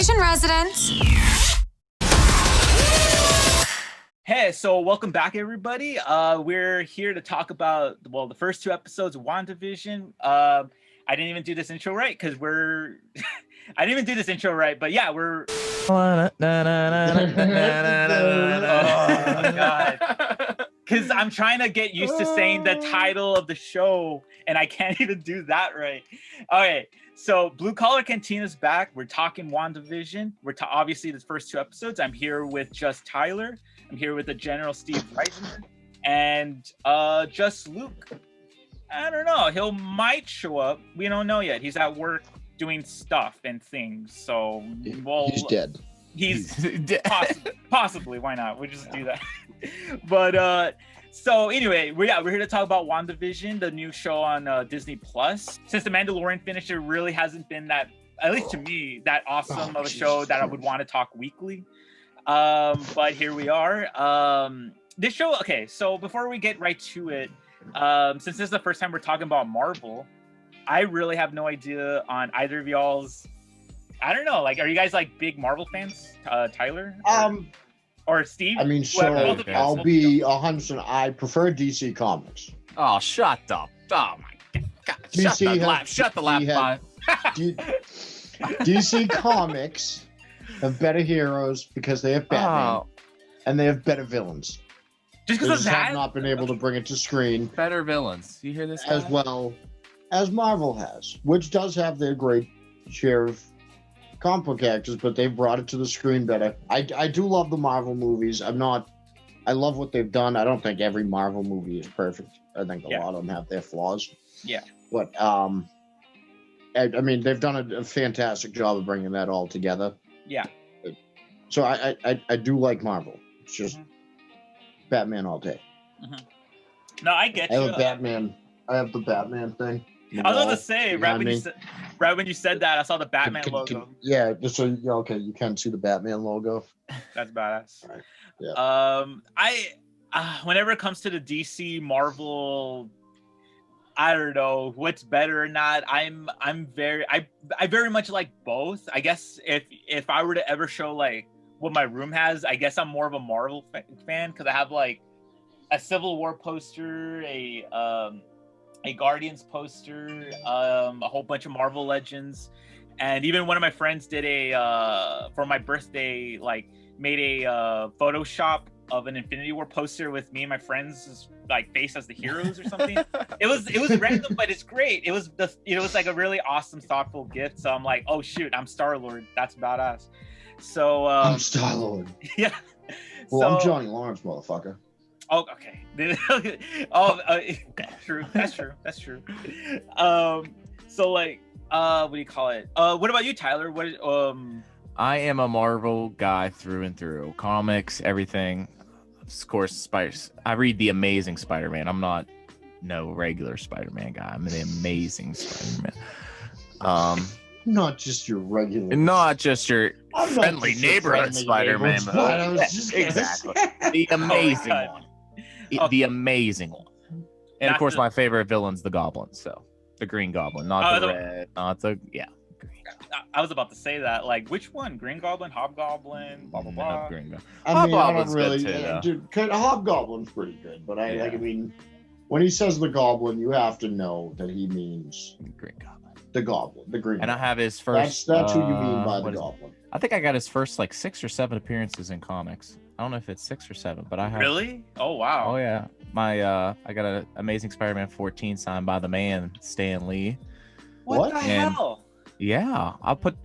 Station residents. Hey, so welcome back, everybody. We're here to talk about, well, the first 2 episodes of WandaVision. I didn't even do this intro right because we're... I didn't even do this intro right, but yeah, we're... Oh, God. Because I'm trying to get used to saying the title of the show, and I can't even do that right. Okay, so Blue Collar Cantina's back. We're talking WandaVision. We're obviously the first 2 episodes. I'm here with just Tyler. I'm here with the General Steve Reisner. And just Luke. I don't know. He might show up. We don't know yet. He's at work doing stuff and things. So, well, he's dead. He's possibly. Why not? We just do that. But so anyway, we're here to talk about WandaVision, the new show on Disney Plus. Since The Mandalorian finished, it really hasn't been that, at least to me, that awesome of a show that I would want to talk weekly. But here we are. This show, okay, so before we get right to it, since this is the first time we're talking about Marvel, I really have no idea on either of y'all's. I don't know. Like, are you guys like big Marvel fans, Tyler? Or Steve? I mean, so I'll be 100%. I prefer DC Comics. Oh, shut up! Oh my God! Shut the lap. DC Comics have better heroes because they have Batman, and they have better villains. Just because of that, have not been able to bring it to screen. Better villains. You hear this? As well as Marvel has, which does have their great share of comic book actors, but they've brought it to the screen better. I do love the Marvel movies. I love what they've done. I don't think every Marvel movie is perfect. I think a lot of them have their flaws. Yeah. But I mean, they've done a fantastic job of bringing that all together. Yeah. So I do like Marvel. It's just Batman all day. No, I get you. I have the Batman thing. I was about to say, right when you said that, I saw the Batman logo. Yeah, just so okay, you can see the Batman logo. That's badass. Right. Yeah. Whenever it comes to the DC Marvel, I don't know what's better or not. I very much like both. I guess if I were to ever show like what my room has, I guess I'm more of a Marvel fan because I have like a Civil War poster, a Guardians poster, a whole bunch of Marvel Legends, and even one of my friends did for my birthday, like made a Photoshop of an Infinity War poster with me and my friends like face as the heroes or something. It was random, but it's great. It was like a really awesome, thoughtful gift. So I'm like, oh shoot, I'm Star-Lord. That's badass. So I'm Star-Lord. Yeah. Well, I'm Johnny Lawrence, motherfucker. Oh, okay. True. That's true. So like, what do you call it? What about you, Tyler? I am a Marvel guy through and through. Comics, everything. Of course, I read the Amazing Spider-Man. I'm not no regular Spider-Man guy. I'm the Amazing Spider-Man. Not just your regular. Not just your friendly neighborhood Spider-Man. Exactly. The amazing one. The amazing one. And of course, my favorite villain's the Goblin. So the Green Goblin, not the red, not the Green. I was about to say that. Like, which one? Green Goblin, Hobgoblin, blah blah blah. Green Goblin. Hobgoblin's good too, dude, Hobgoblin's pretty good, but I mean, when he says the Goblin, you have to know that he means Green Goblin. The Goblin, the Green. And I have his first. That's who you mean by the Goblin. I think I got his first like 6 or 7 appearances in comics. I don't know if it's 6 or 7, but I have. Really? Oh wow. Oh yeah, I got an Amazing Spider-Man 14 signed by the man Stan Lee. What the hell? Yeah, I'll put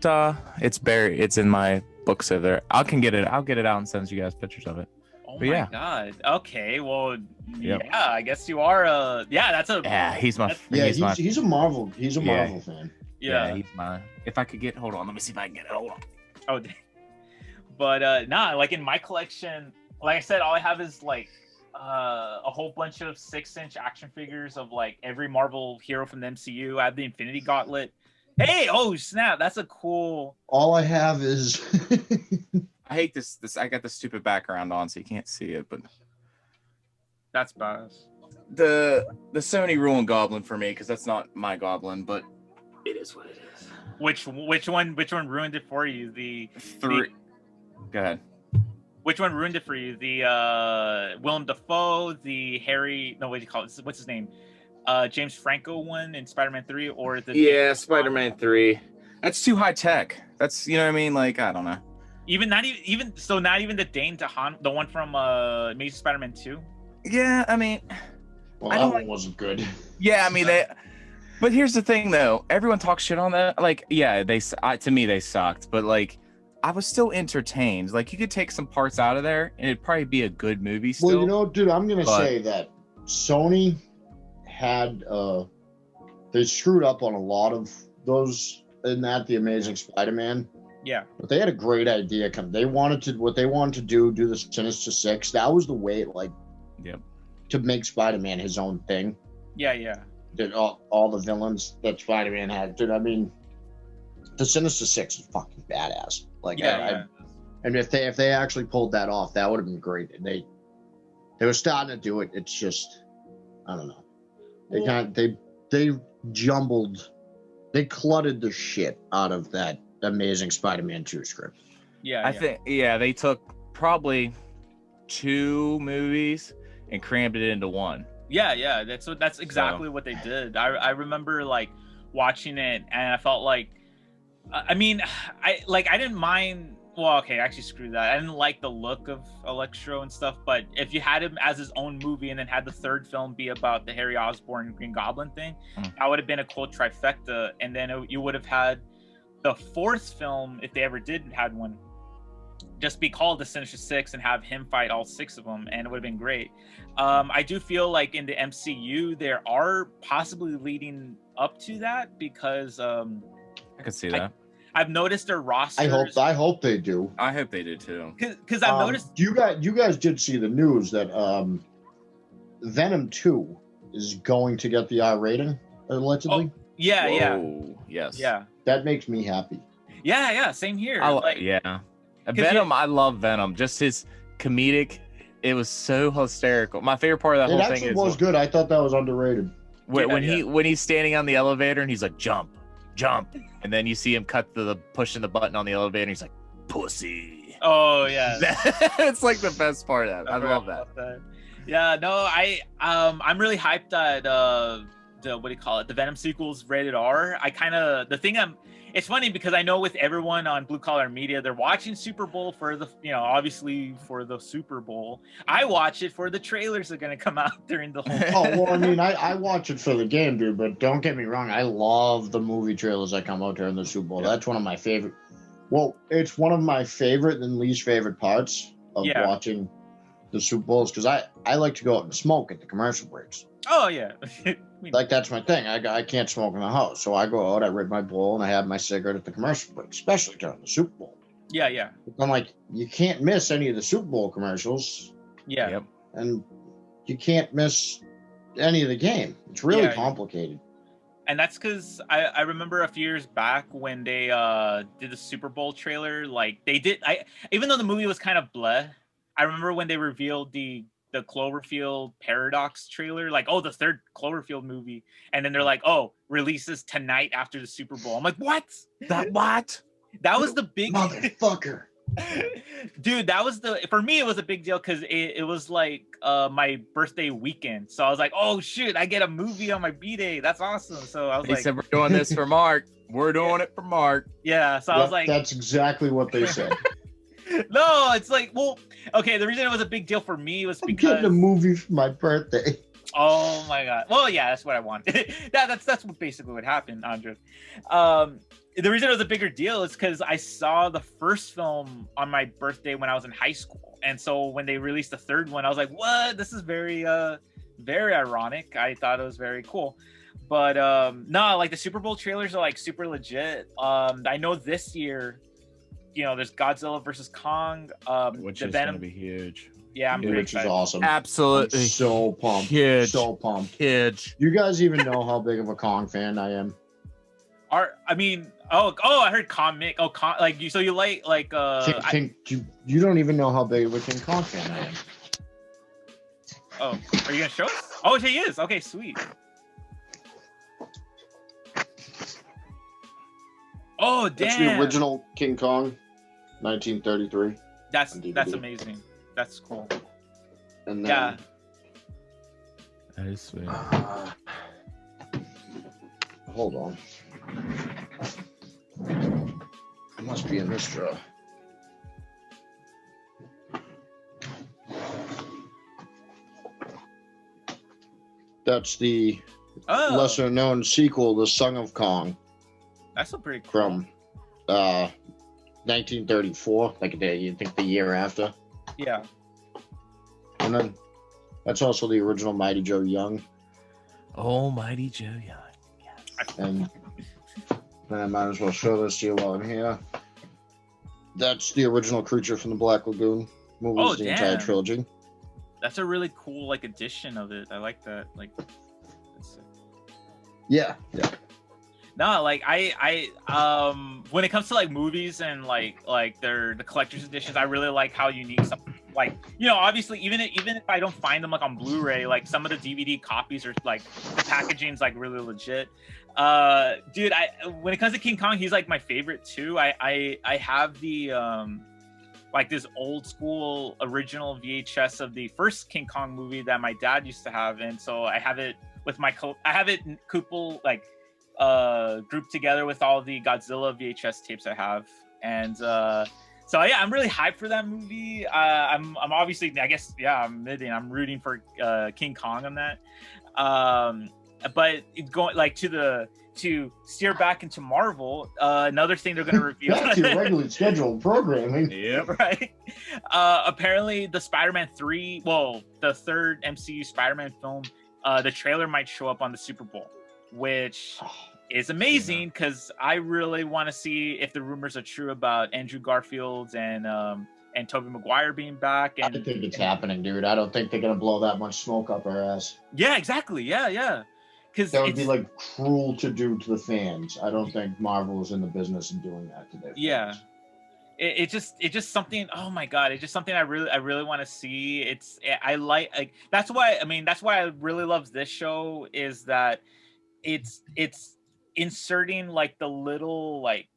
it's buried. It's in my books over there. I'll get it out and send you guys pictures of it. Oh my god. Okay. Well, yeah. I guess you are. That's a. Yeah, he's a Marvel. He's a Marvel fan. Yeah, he's my. If I could get, hold on. Let me see if I can get it. Hold on. Oh, but like in my collection, like I said, all I have is like a whole bunch of 6-inch action figures of like every Marvel hero from the MCU. I have the Infinity Gauntlet. Hey, oh snap! That's a cool. All I have is. I hate this. I got the stupid background on, so you can't see it. But that's badass. The Sony ruined Goblin for me because that's not my Goblin, but it is what it is. Which one ruined it for you? The Three. Go ahead. Which one ruined it for you? The Willem Dafoe, the Harry? No, what do you call it? What's his name? James Franco one in Spider-Man 3, or the Spider-Man 3. That's too high tech. That's, you know what I mean? Like, I don't know. Not even the Dane DeHaan, the one from Amazing Spider-Man 2. Yeah, I mean, Well, that one wasn't good. Yeah, I mean but here's the thing though. Everyone talks shit on that. Like, yeah, to me they sucked, but like I was still entertained. Like, you could take some parts out of there and it'd probably be a good movie still. Well, you know, dude, I'm going to say that Sony had they screwed up on a lot of those in the Amazing Spider-Man. Yeah. But they had a great idea. What they wanted to do the Sinister Six. That was the way, like, yep, to make Spider-Man his own thing. Yeah. Did all the villains that Spider-Man had. Dude, I mean, the Sinister Six is fucking badass. Like, and if they actually pulled that off, that would have been great. And they were starting to do it. It's just, I don't know. They cluttered the shit out of that Amazing Spider-Man 2 script. Yeah. I think they took probably 2 movies and crammed it into one. Yeah. That's exactly what they did. I remember like watching it, and I felt like, I mean, I didn't mind. Well, okay, actually, screw that. I didn't like the look of Electro and stuff, but if you had him as his own movie and then had the third film be about the Harry Osborn Green Goblin thing, that would have been a cool trifecta. And then you would have had the fourth film, if they ever did had one, just be called the Sinister Six and have him fight all 6 of them, and it would have been great. I do feel like in the MCU there are possibly leading up to that, because I could see that. I've noticed their rosters. I hope they do. I hope they do too. Because I've noticed. You guys did see the news that Venom 2 is going to get the R rating allegedly. Oh, yeah. Yes. Yeah. That makes me happy. Yeah. Same here. Venom. I love Venom. Just his comedic. It was so hysterical. My favorite part of that whole thing is. It was good. I thought that was underrated. When he's standing on the elevator and he's like, jump, and then you see him pushing the button on the elevator and he's like, pussy. Oh yeah. It's like the best part of it. I love that. Yeah, no, I'm really hyped that the Venom sequel's rated R. It's funny because I know with everyone on Blue Collar Media, they're watching Super Bowl obviously for the Super Bowl. I watch it for the trailers that are going to come out during the whole. Oh, well, I mean, I watch it for the game, dude, but don't get me wrong. I love the movie trailers that come out during the Super Bowl. Yeah. That's one of my favorite. Well, it's one of my favorite and least favorite parts of watching the Super Bowls, because I like to go out and smoke at the commercial breaks. Oh, yeah. Like, that's my thing. I can't smoke in the house. So I go out, I rig my bowl, and I have my cigarette at the commercial break, especially during the Super Bowl. Yeah. I'm like, you can't miss any of the Super Bowl commercials. Yeah. Yep. And you can't miss any of the game. It's really complicated. And that's because I remember a few years back when they did the Super Bowl trailer, like they did. Even though the movie was kind of bleh, I remember when they revealed the Cloverfield Paradox trailer, like, oh, the third Cloverfield movie, and then they're like, oh, releases tonight after the Super Bowl. I'm like, what? That was the big motherfucker. Dude, for me it was a big deal because it was like my birthday weekend, so I was like, oh shoot, I get a movie on my B-day. That's awesome. So I was said, we're doing this for Mark. We're doing it for Mark. Yeah, so I was like, that's exactly what they said. No, it's like, well, okay, the reason it was a big deal for me was because I'm getting a movie for my birthday. Oh my god. Well, yeah, that's what I wanted. That's what basically what happened, Andres. The reason it was a bigger deal is because I saw the first film on my birthday when I was in high school, and so when they released the third one, I was like, "What? This is very, very ironic." I thought it was very cool, but no, like the Super Bowl trailers are like super legit. I know this year, there's Godzilla versus Kong, which is going to be huge. Yeah, I'm pretty excited. Which is awesome. Absolutely, I'm so pumped. Huge. So pumped. Huge. You guys even know how big of a Kong fan I am? I heard comic. Oh, so you like you don't even know how big of a King Kong fan I am. Oh, are you gonna show us? Oh, he is. Okay, sweet. Oh, That's damn. the original King Kong, 1933. That's on DVD. amazing. That's cool. And Yeah. then, That is sweet. hold on. It must be in this drawer. That's the Oh, lesser known sequel, The Song of Kong, that's a pretty cool. from 1934, like you think the year after. Yeah. And then that's also the original Mighty Joe Young. Almighty Joe Young. And I might as well show this to you while I'm here. That's the original Creature from the Black Lagoon movies, Oh, the entire damn. trilogy. That's a really cool like addition of it. I like that. Like, that's sick. Yeah. No, like I when it comes to like movies and like the collector's editions, I really like how unique some, like, you know, obviously even if I don't find them like on Blu-ray, like some of the DVD copies are like the packaging's like really legit. Dude, when it comes to King Kong, he's like my favorite too. I have the like this old school original VHS of the first King Kong movie that my dad used to have, and so I have it with I have it couple like grouped together with all the Godzilla VHS tapes I have, and so yeah, I'm really hyped for that movie. I'm obviously, I guess, yeah, I'm rooting for King Kong on that. But going like to steer back into Marvel, another thing they're going to reveal. Back to regularly scheduled programming. Yep. Right. Apparently, the Spider-Man 3, well, the third MCU Spider-Man film, the trailer might show up on the Super Bowl, which is amazing because I really want to see if the rumors are true about Andrew Garfield and Tobey Maguire being back. And I think it's happening, dude. I don't think they're gonna blow that much smoke up our ass. yeah, exactly. Yeah. Because That would be like cruel to do to the fans. I don't think Marvel is in the business of doing that to their fans. Yeah. It's just something. Oh my god! It's just something I really want to see. I like that's why I really love this show, is that it's inserting like the little like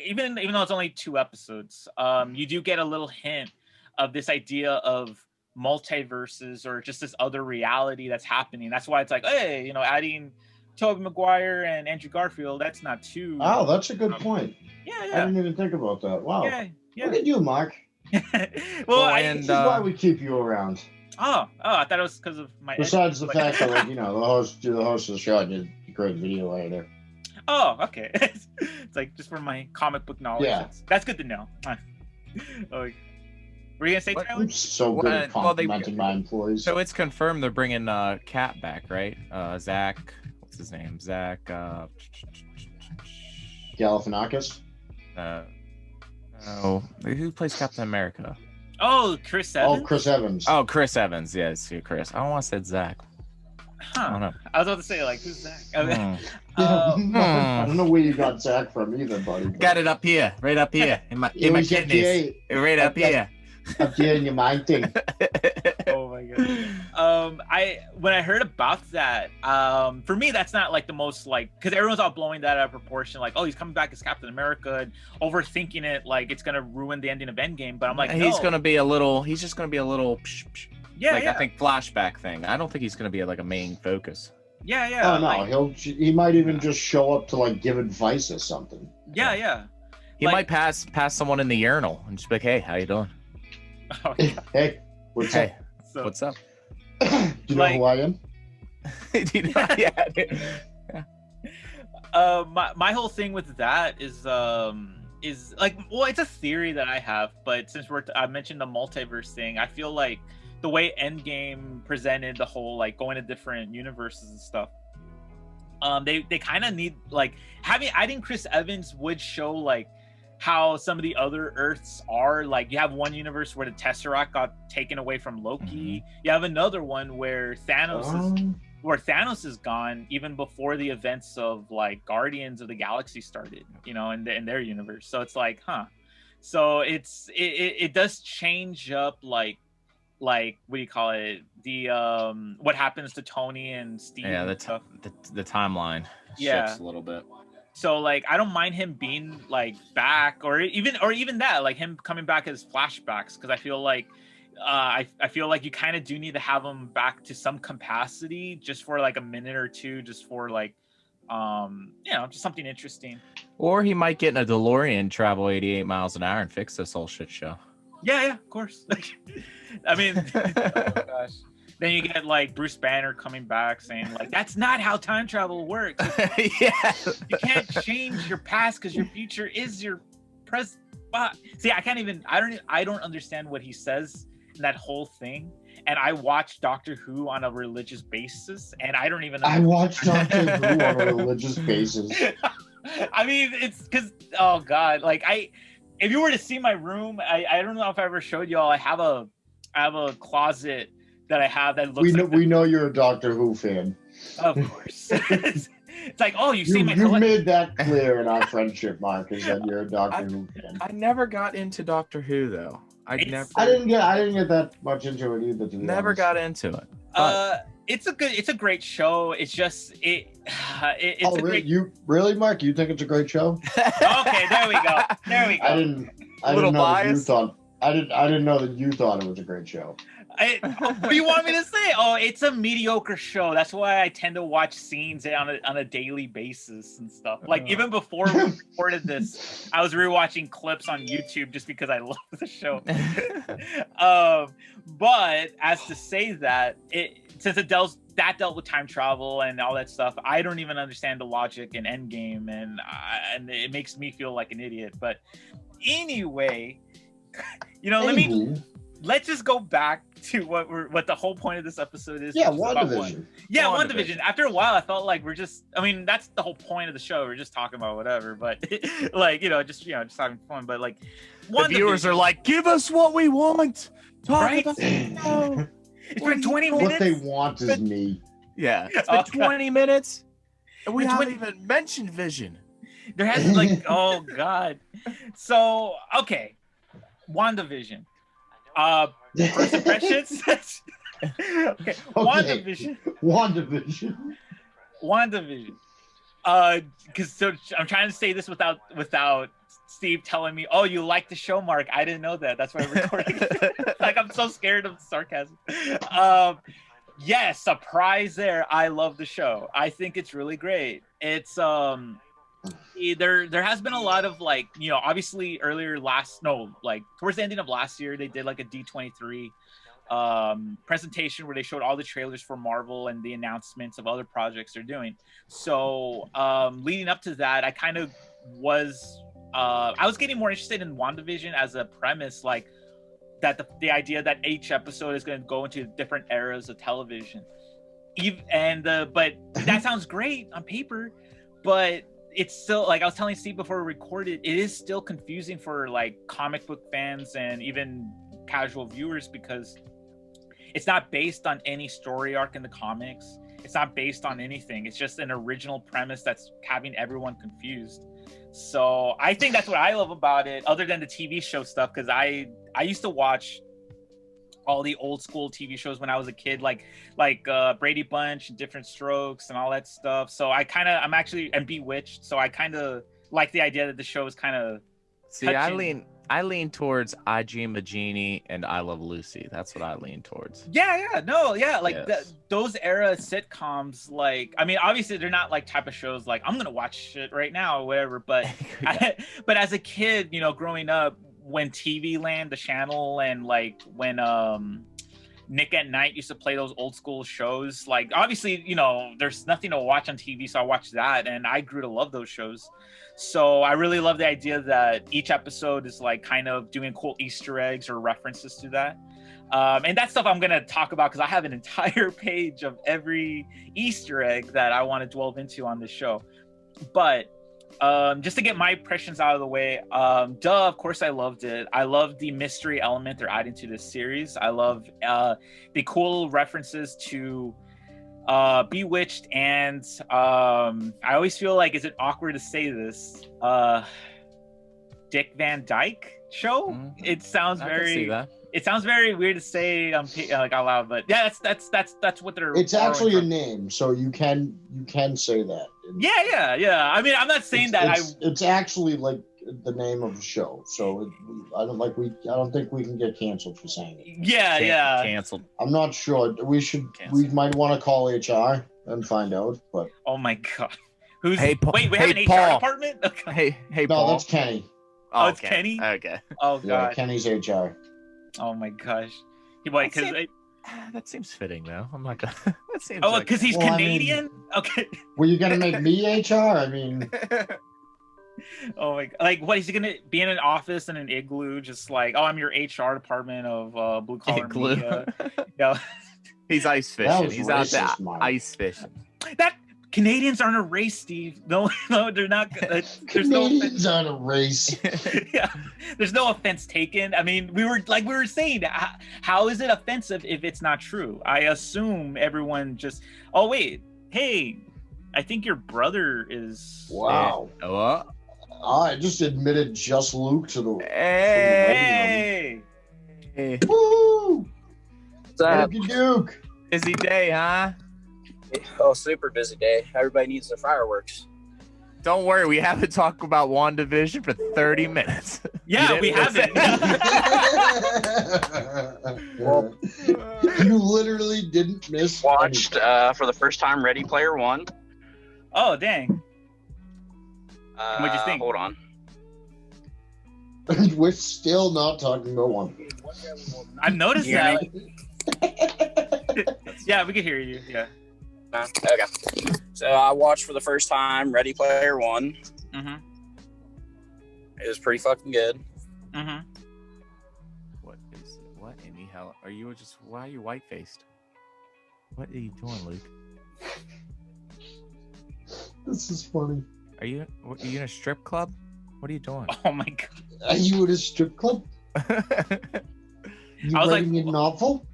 even though it's only 2 episodes, you do get a little hint of this idea of multiverses or just this other reality that's happening. That's why it's like, hey, you know, adding Tobey Maguire and Andrew Garfield, that's not too. Oh, that's a good point. Yeah. I didn't even think about that. Wow. Yeah. Look at you, Mark. Well, This is why we keep you around. I thought it was because of my. Besides the fact that, like, you know, you're the host of the show and you're a great video editor. Oh, okay. It's like just for my comic book knowledge. Yeah. That's good to know. Oh, were you gonna say, Tyler? I'm so good at complimenting my employees. So it's confirmed they're bringing Cat back, right? Zach, what's his name? Zach. Galifianakis? No, who plays Captain America? Oh, Chris Evans. Oh, Chris Evans. Oh, Chris Evans. Yeah, it's Chris. I don't want to say Zach. I don't know. I was about to say, like, who's Zach? I don't know where you got Zach from either, buddy. Got it up here, right up here, in my was up kidneys, right up here. Up here in your mind thing. Oh my god. When I heard about that, for me that's not like the most, like, because everyone's all blowing that out of proportion, like, oh, he's coming back as Captain America, and overthinking it like it's gonna ruin the ending of Endgame. But I'm like, he's gonna be a little. He's just gonna be a little. Yeah, I think flashback thing. I don't think he's gonna be like a main focus. Yeah. Oh no, like, he might even just show up to like give advice or something. Yeah. He might pass someone in the urinal and just be like, "Hey, how you doing? Oh, yeah. Hey, what's Hey, So, what's up?" Do you know who I am? My whole thing with that is like, well, it's a theory that I have, but since I mentioned the multiverse thing, I feel like the way Endgame presented the whole like going to different universes and stuff, they kind of need like I think Chris Evans would show like how some of the other Earths are. Like, you have one universe where the Tesseract got taken away from Loki. You have another one where Thanos is gone even before the events of like Guardians of the Galaxy started, you know, in their universe. So it's like, so it does change up like what do you call it, the what happens to Tony and Steve. Yeah, the timeline shifts a little bit. So like I don't mind him being like back, or even that, like him coming back as flashbacks, because I feel like I feel like you kind of do need to have him back to some capacity, just for like a minute or two, just for like just something interesting. Or he might get in a DeLorean, travel 88 miles an hour, and fix this whole shit show. Yeah, of course. I mean, oh gosh. Then you get like Bruce Banner coming back saying like, that's not how time travel works. Yeah. You can't change your past because your future is your present. See, I don't understand what he says in that whole thing. And I watch Doctor Who on a religious basis, and I don't even I watch Doctor Who on a religious basis. I mean, it's because, oh God, like if you were to see my room, I don't know if I ever showed y'all, I have a closet that I have that looks we know you're a Doctor Who fan. Of course. It's like, oh, you've seen my You made that clear in our friendship, Mark, is that you're a Doctor Who fan. I never got into Doctor Who though. I didn't get that much into it either. Never got into it. It's a great show. It's just it's really, Mark? You think it's a great show? Okay, there we go. I didn't know that you thought it was a great show. What do you want me to say? Oh, it's a mediocre show. That's why I tend to watch scenes on a daily basis and stuff. Like even before we recorded this, I was rewatching clips on YouTube just because I love the show. But as to say that, since it dealt with time travel and all that stuff, I don't even understand the logic in Endgame, and it makes me feel like an idiot. But anyway, let's just go back to what the whole point of this episode is. Yeah, WandaVision. WandaVision. After a while, I felt like that's the whole point of the show. We're just talking about whatever, but like, just having fun. But like, the viewers are like, give us what we want. Right? It's been 20 minutes. What they want is me. Yeah. It's been 20 minutes. And we haven't even mentioned Vision. There has like, oh God. So, okay. WandaVision. First impressions. Okay. WandaVision. Because I'm trying to say this without Steve telling me, "Oh, you like the show, Mark." I didn't know that. That's why I'm recording. Like, I'm so scared of sarcasm. Yes, surprise there. I love the show. I think it's really great. It's there has been a lot of like, obviously towards the ending of last year, they did like a D23 presentation where they showed all the trailers for Marvel and the announcements of other projects they're doing. So leading up to that, I kind of was I was getting more interested in WandaVision as a premise, like that the idea that each episode is going to go into different eras of television. But that sounds great on paper, but it's still, like I was telling Steve before we recorded, it is still confusing for like comic book fans and even casual viewers, because it's not based on any story arc in the comics. It's not based on anything. It's just an original premise that's having everyone confused. So I think that's what I love about it, other than the TV show stuff, because I used to watch all the old school TV shows when I was a kid, like Brady Bunch and Different Strokes and all that stuff. So I'm Bewitched. So I kind of like the idea that the show is kind of touching. I lean towards I Dream of Jeannie and I Love Lucy. That's what I lean towards. Those era sitcoms, like, I mean, obviously they're not like type of shows like I'm gonna watch it right now or whatever, but but as a kid, growing up, when TV Land, the channel, and like when Nick at Night used to play those old school shows, like obviously there's nothing to watch on TV, so I watched that and I grew to love those shows. So I really love the idea that each episode is like kind of doing cool Easter eggs or references to that. And that stuff I'm going to talk about because I have an entire page of every Easter egg that I want to delve into on this show. But just to get my impressions out of the way, of course I loved it. I love the mystery element they're adding to this series. I love the cool references to Bewitched, and I always feel like, is it awkward to say this, Dick Van Dyke show? Mm-hmm. It sounds very It sounds very weird to say like out loud, but yeah, that's what they're. It's actually a borrowing name, so you can say that. from. Yeah. I mean, I'm not saying that it's actually like the name of the show, so I don't think we can get canceled for saying it. Yeah. Canceled. I'm not sure. We might want to call HR and find out, but Oh my god. Who's Hey, Paul- wait, we hey, have an HR Paul. department? Okay. Hey, no, Paul. that's Kenny. Oh, it's Kenny? Okay. Oh Yeah, god. Kenny's HR. Oh my gosh. Wait, because That seems fitting, though. I'm not gonna. That seems. oh, like... because he's Well, I mean- Canadian. Okay. Were you gonna make me HR? I mean, Oh my! Like, what is he gonna be in an office in an igloo? Just like, oh, I'm your HR department of blue collar Igloo. media. Yeah, He's ice That fishing. was He's out there racist, Mike. ice fishing. that Canadians aren't a race, Steve. No, they're not. There's no Canadians on a race. yeah, there's no offense taken. I mean, we were saying, how is it offensive if it's not true? I assume everyone just, oh wait, hey, I think your brother is. Wow. Oh, I just admitted just Luke to the. Hey. hey. Woo! What's up? Dukey Duke. Busy day, huh? Oh, super busy day. Everybody needs their fireworks. Don't worry, we haven't talked about WandaVision for 30 minutes. Yeah, You we didn't haven't. Well, You literally didn't miss. Watched for the first time Ready Player One. Oh dang! What'd you think? Hold on. anything. We're still not talking about one. I've noticed You hear that. Yeah, we can hear you. Yeah. Okay. So I watched for the first time Ready Player One. Mm-hmm. It was pretty fucking good. Mm-hmm. What in the hell? Why are you white faced? What are you doing, Luke? This is funny. Are you in a strip club? What are you doing? Oh my god. Are you at a strip club? You I was writing like, a novel?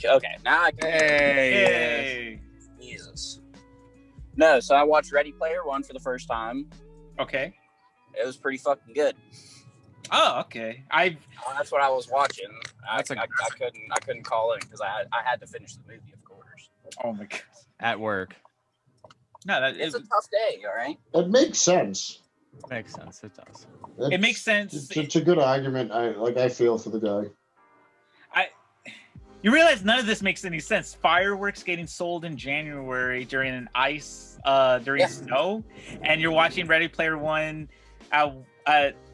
Okay, now I can. Hey. Jesus. No, so I watched Ready Player One for the first time. Okay. It was pretty fucking good. Oh, okay. That's what I was watching. I That's couldn't call in because I had to finish the movie, of course. Oh my god. At work. No, that It's is. a tough day, all right. It makes sense. Makes sense. It does. It makes sense. It's a good argument. I feel for the guy. You realize none of this makes any sense. Fireworks getting sold in January during an during snow, and you're watching Ready Player One. Well,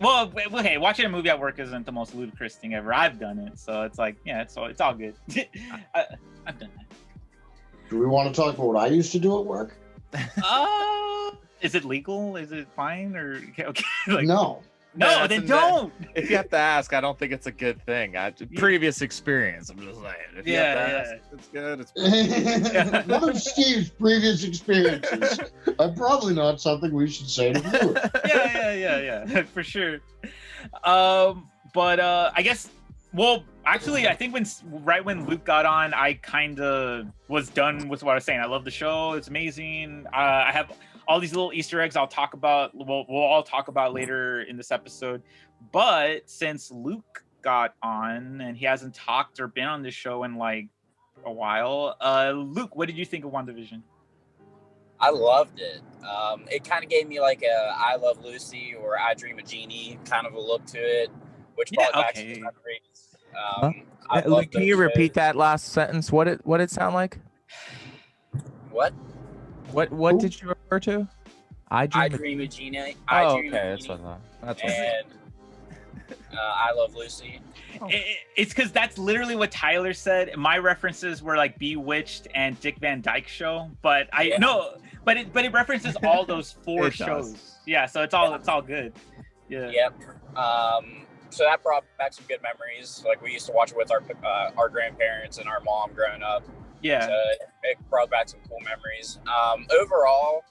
okay, watching a movie at work isn't the most ludicrous thing ever. I've done it, so it's like, yeah, it's all good. I've done that. Do we want to talk about what I used to do at work? Is it legal? Is it fine? Or okay? Like, No. no, then don't. If you have to ask, I don't think it's a good thing. Previous experience, I'm just saying. If you have to ask, it's good. It's One of Steve's previous experiences are probably not something we should say to you. yeah, for sure. But I guess, well, actually, I think right when Luke got on, I kind of was done with what I was saying. I love the show; it's amazing. I have all these little Easter eggs I'll talk about. We'll all talk about later in this episode. But since Luke got on and he hasn't talked or been on this show in like a while, Luke, what did you think of WandaVision? I loved it. It kind of gave me like a I Love Lucy or I Dream of Jeannie kind of a look to it, which brought back some memories. I Luke, loved can those you shows. repeat that last sentence? What it sound like? What? What did you refer to? I Dream of Jeannie. Oh, Dream okay, of that's Jeannie, what I thought. That's what. and I Love Lucy. It's because that's literally what Tyler said. My references were like Bewitched and Dick Van Dyke Show, but it references all those four It shows. does. Yeah, so it's all good. Yeah. Yep. So that brought back some good memories. Like we used to watch it with our grandparents and our mom growing up. Yeah. So it brought back some cool memories. Overall,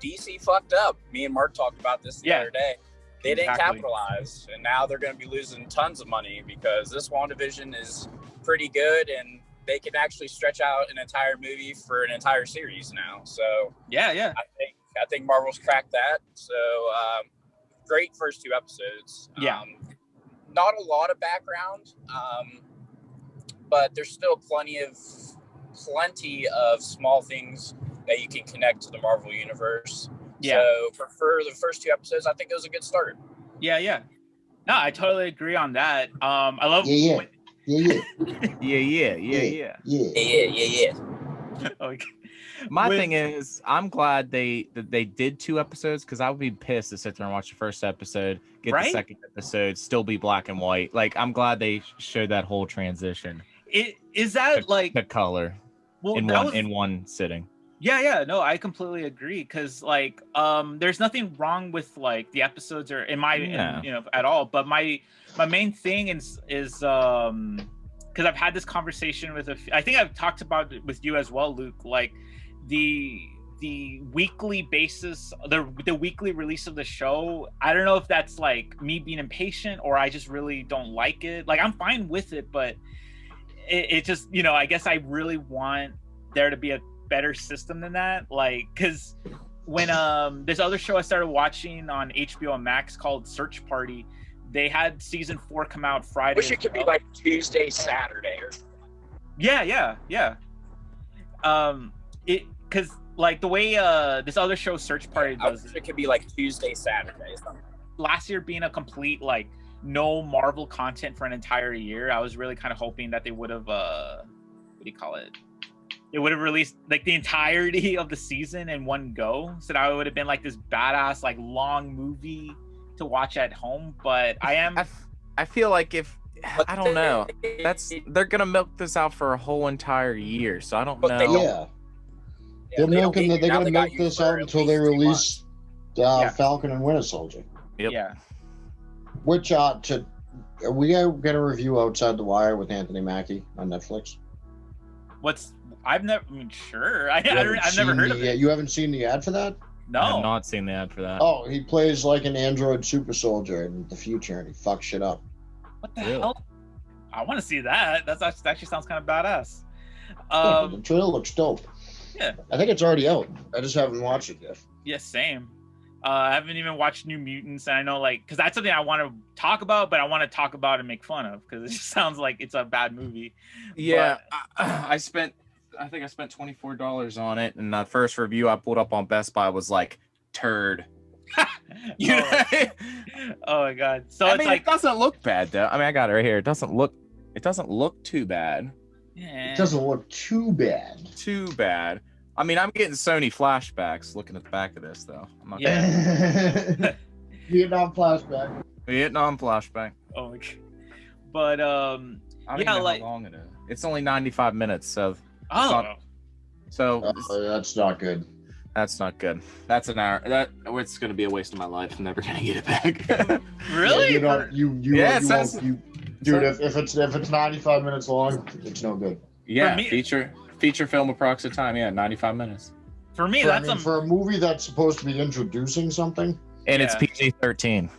DC fucked up. Me and Mark talked about this the other day. They didn't capitalize, and now they're going to be losing tons of money because this WandaVision is pretty good, and they can actually stretch out an entire movie for an entire series now. So yeah. I think Marvel's cracked that. So great first two episodes. Yeah. not a lot of background, but there's still plenty of small things that you can connect to the Marvel universe. Yeah. So for the first 2 episodes, I think it was a good start. Yeah. No, I totally agree on that. I love. Yeah. Okay. My thing is, I'm glad they did 2 episodes, because I would be pissed to sit there and watch the first episode, get the second episode, still be black and white. Like, I'm glad they showed that whole transition. Is that like the color in one sitting? Yeah. No, I completely agree, because like there's nothing wrong with like the episodes or at all. But my main thing is because I've had this conversation with I think I've talked about it with you as well, Luke. Like the weekly basis, the weekly release of the show. I don't know if that's like me being impatient or I just really don't like it. Like, I'm fine with it, but it just, I guess I really want there to be a better system than that. Like, because when this other show I started watching on HBO Max called Search Party, they had season 4 come out Friday. Wish it could be like Tuesday, Saturday, or yeah. Because like the way this other show Search Party does it could be like Tuesday, Saturday. Something. Last year being a complete like no Marvel content for an entire year, I was really kind of hoping that they would have It would have released like the entirety of the season in one go, so that it would have been like this badass like long movie to watch at home. But I feel like I don't know, they're gonna milk this out for a whole entire year, so I don't know. They're gonna milk this out until they release Falcon and Winter Soldier. Yep. Yeah. Which are we gonna review Outside the Wire with Anthony Mackie on Netflix? I've never heard of it. You haven't seen the ad for that? No. I have not seen the ad for that. Oh, he plays like an android super soldier in the future, and he fucks shit up. What the hell? I want to see that. That actually sounds kind of badass. The trailer looks dope. Yeah. I think it's already out. I just haven't watched it yet. Yeah, same. I haven't even watched New Mutants, and I know, like, because that's something I want to talk about, but I want to talk about and make fun of, because it just sounds like it's a bad movie. Yeah, but I think I spent $24 on it, and the first review I pulled up on Best Buy was like turd. Oh my god! So I mean, it doesn't look bad though. I mean, I got it right here. It doesn't look too bad. Yeah. It doesn't look too bad. Too bad. I mean, I'm getting Sony flashbacks looking at the back of this, though. I'm not Vietnam flashback. Vietnam flashback. Oh my god. But I don't even know how long it is. It's only 95 minutes, so. That's not good. That's not good. That's an hour. It's going to be a waste of my life. I'm never going to get it back. Really? Dude, if it's 95 minutes long, it's no good. Yeah, feature film approximate time. Yeah, 95 minutes. For me, for a movie that's supposed to be introducing something, and it's PG-13.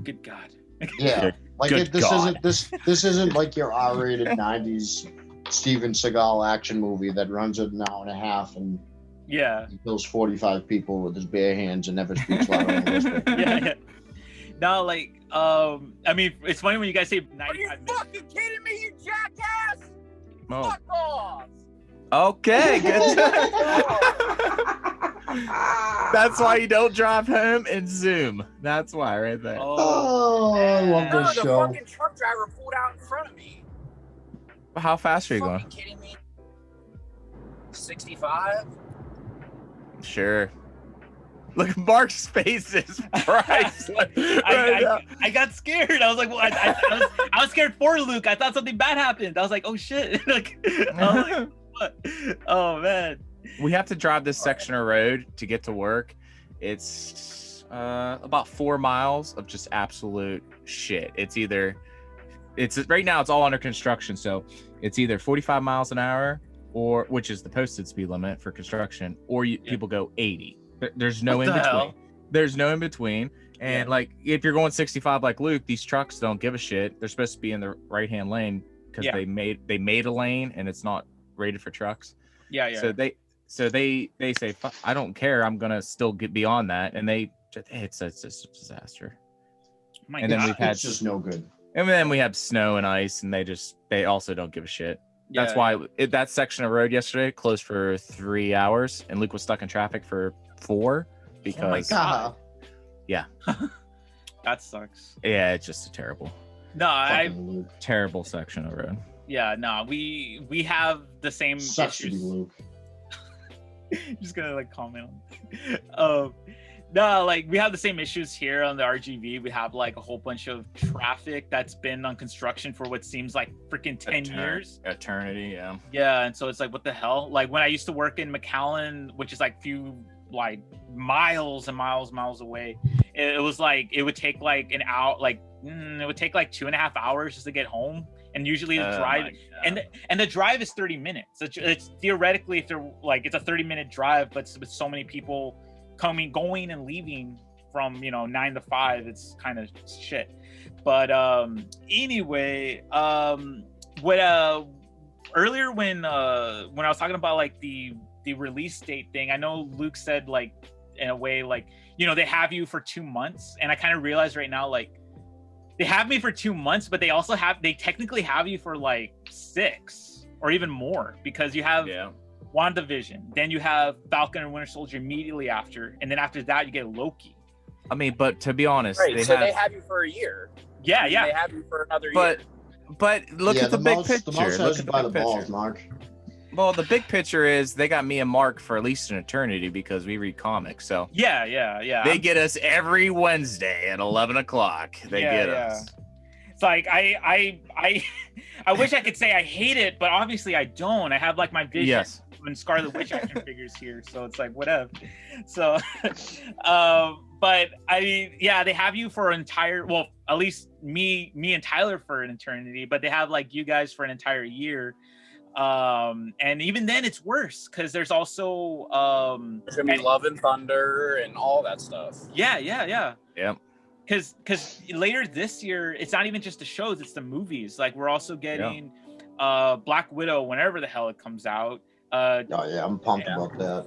Good God. Yeah, like this isn't like your R-rated 90s Steven Seagal action movie that runs an hour and a half and he kills 45 people with his bare hands and never speaks loud on whisper. Yeah. No, like, I mean, it's funny when you guys say 95 minutes. Are you fucking kidding me, you jackass? Oh. Fuck off! Okay, good. That's why you don't drive home and Zoom. That's why, right there. Oh, I love this show. The fucking truck driver pulled out in front of me. How fast are you going? Are you kidding me? 65? Sure. Look, Mark's face is priceless. I got scared. I was like, well, I was scared for Luke. I thought something bad happened. I was like, oh shit. What? Oh man. We have to drive this section of road to get to work. It's about 4 miles of just absolute shit. It's right now it's all under construction, so it's either 45 miles an hour, or which is the posted speed limit for construction, or people go 80. There's no in between. Hell? There's no in between. And like if you're going 65 like Luke, these trucks don't give a shit. They're supposed to be in the right hand lane because they made a lane and it's not rated for trucks. Yeah. So they say, I don't care. I'm gonna still get beyond that, and it's a disaster. Then it's just no good. And then we have snow and ice, and they also don't give a shit. That's why that section of road yesterday closed for 3 hours, and Luke was stuck in traffic for 4 because. Oh my God. Yeah. That sucks. Yeah, it's just a terrible section of road. Yeah, no, we have the same issues. Luke. Just gonna like comment on no, like we have the same issues here on the RGV. We have like a whole bunch of traffic that's been on construction for what seems like freaking 10 years. Eternity, yeah. Yeah, and so it's like, what the hell? Like when I used to work in McAllen, which is like like miles and miles away, it was like it would take like an hour, like it would take like 2.5 hours just to get home. And usually the drive and the drive is 30 minutes. It's theoretically, if they're like, it's a 30-minute drive, but with so many people going and leaving from 9 to 5, it's kind of shit. But anyway, what earlier when I was talking about like the release date thing, I know Luke said like in a way like they have you for 2 months, and I kind of realized right now like they have me for 2 months, but they technically have you for like 6 or even more, because you have WandaVision, then you have Falcon and Winter Soldier immediately after, and then after that you get Loki. I mean, but to be honest, they have you for a year. Yeah. They have you for another year. But look at the big picture. Look at the balls, Mark. Well, the big picture is they got me and Mark for at least an eternity because we read comics. So yeah. They get us every Wednesday at 11 o'clock. They get us. It's like I wish I could say I hate it, but obviously I don't. I have like my Vision and Scarlet Witch action figures here, so it's like whatever. So, but I mean, yeah, they have you for at least me and Tyler for an eternity, but they have like you guys for an entire year. And even then it's worse because there's also there's gonna be Love and Thunder and all that stuff. Yeah. Because later this year, it's not even just the shows, it's the movies. Like we're also getting Black Widow whenever the hell it comes out. I'm pumped about that.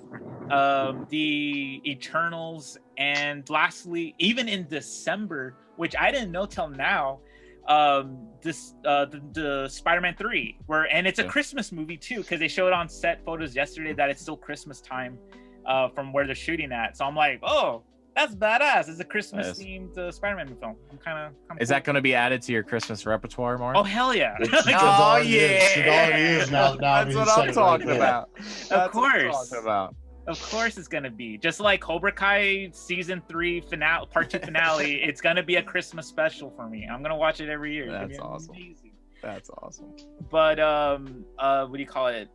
The Eternals, and lastly, even in December, which I didn't know till now, the Spider-Man 3, and it's a Christmas movie too, because they showed on set photos yesterday that it's still Christmas time from where they're shooting at. So I'm like, oh, that's badass. It's a Christmas themed Spider-Man film. I'm kind of Is that going to be added to your Christmas repertoire, Mark? Oh hell yeah. It already is now. That's what I'm talking about. Of course it's gonna be just like Cobra Kai season 3 finale, part 2 finale. It's gonna be a Christmas special for me. I'm gonna watch it every year. That's awesome. That's awesome. But what do you call it?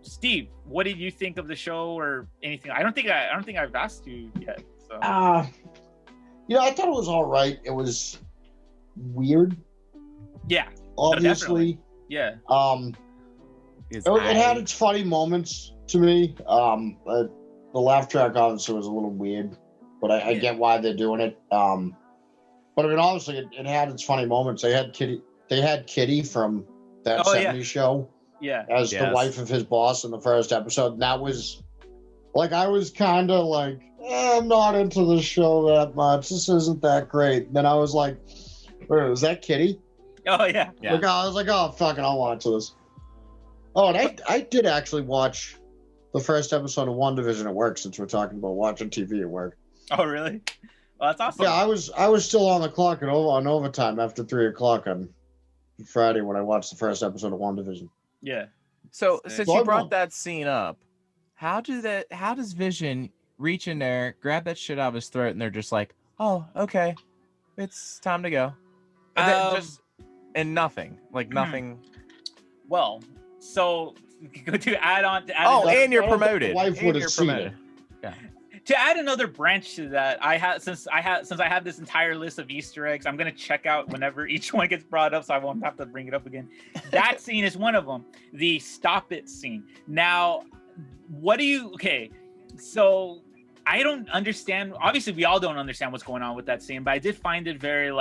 Steve, what did you think of the show or anything? I don't think I've asked you yet. So. I thought it was all right. It was weird. Yeah. Obviously. Yeah. It had its funny moments to me. The laugh track obviously was a little weird, but I get why they're doing it. But I mean, obviously it had its funny moments. They had Kitty from that 70s show. Yeah. As the wife of his boss in the first episode. And that was like, I was kind of like, I'm not into the show that much. This isn't that great. And then I was like, wait, was that Kitty? Oh yeah. Like, I was like, oh fucking, I'll watch this. Oh, and I did actually watch the first episode of WandaVision at work, since we're talking about watching TV at work. Oh really? Well, that's awesome. Yeah, I was still on the clock on overtime after 3 o'clock on Friday when I watched the first episode of WandaVision. Yeah. So since you brought that scene up, how does Vision reach in there, grab that shit out of his throat, and they're just like, oh, okay, it's time to go. And nothing. Well, so to add on to and you're promoted. The wife would have seen it. Yeah. To add another branch to that, since I have this entire list of Easter eggs, I'm gonna check out whenever each one gets brought up, so I won't have to bring it up again. That scene is one of them. The stop it scene. Now, okay, so I don't understand. Obviously, we all don't understand what's going on with that scene, but I did find it very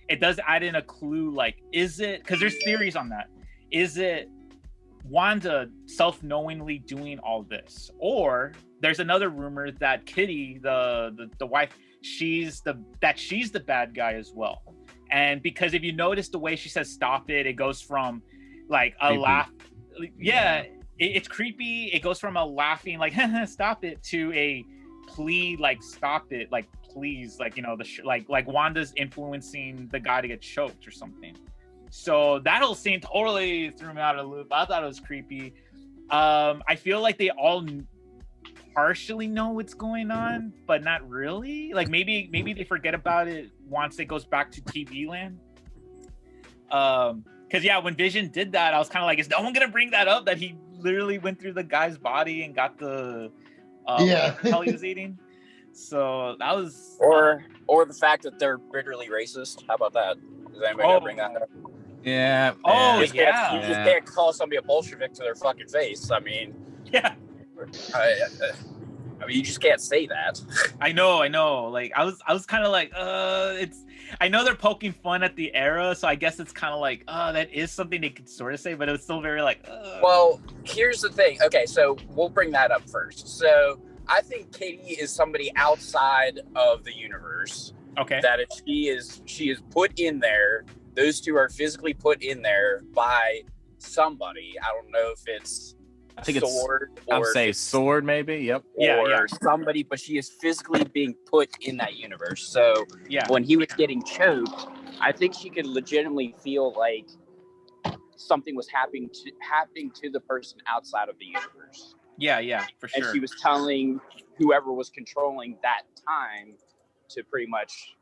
it does add in a clue. Like, is it? Because there's theories on that. Is it Wanda self-knowingly doing all this, or there's another rumor that Kitty, the wife, she's the bad guy as well, And because if you notice the way she says "stop it," it goes from like a Creepy. laugh. Yeah, it's creepy. It goes from a laughing like "stop it" to a plea like "stop it," like please, like, you know, like Wanda's influencing the guy to get choked or something. So that whole scene totally threw me out of the loop. I thought it was creepy. I feel like they all partially know what's going on, but not really. Like maybe they forget about it once it goes back to TV land. Because yeah, when Vision did that, I was kind of like, is no one gonna bring that up? That he literally went through the guy's body and got the what the hell he was eating. So that was or the fact that they're bitterly racist. How about that? Does anybody gonna bring that up? Yeah. Oh, You just can't call somebody a Bolshevik to their fucking face. I mean, yeah. I mean, you just can't say that. I know. Like I was kind of like, it's. I know they're poking fun at the era, so I guess it's kind of like, that is something they could sort of say, but it was still very like. Well, here's the thing. Okay, so we'll bring that up first. So I think Katie is somebody outside of the universe. Okay. That if she is put in there. Those two are physically put in there by somebody. I don't know if it's I think Sword I would say Sword, maybe. Yep. Or somebody, but she is physically being put in that universe. So when he was getting choked, I think she could legitimately feel like something was happening to the person outside of the universe. Yeah, for sure. And she was telling whoever was controlling that time to pretty much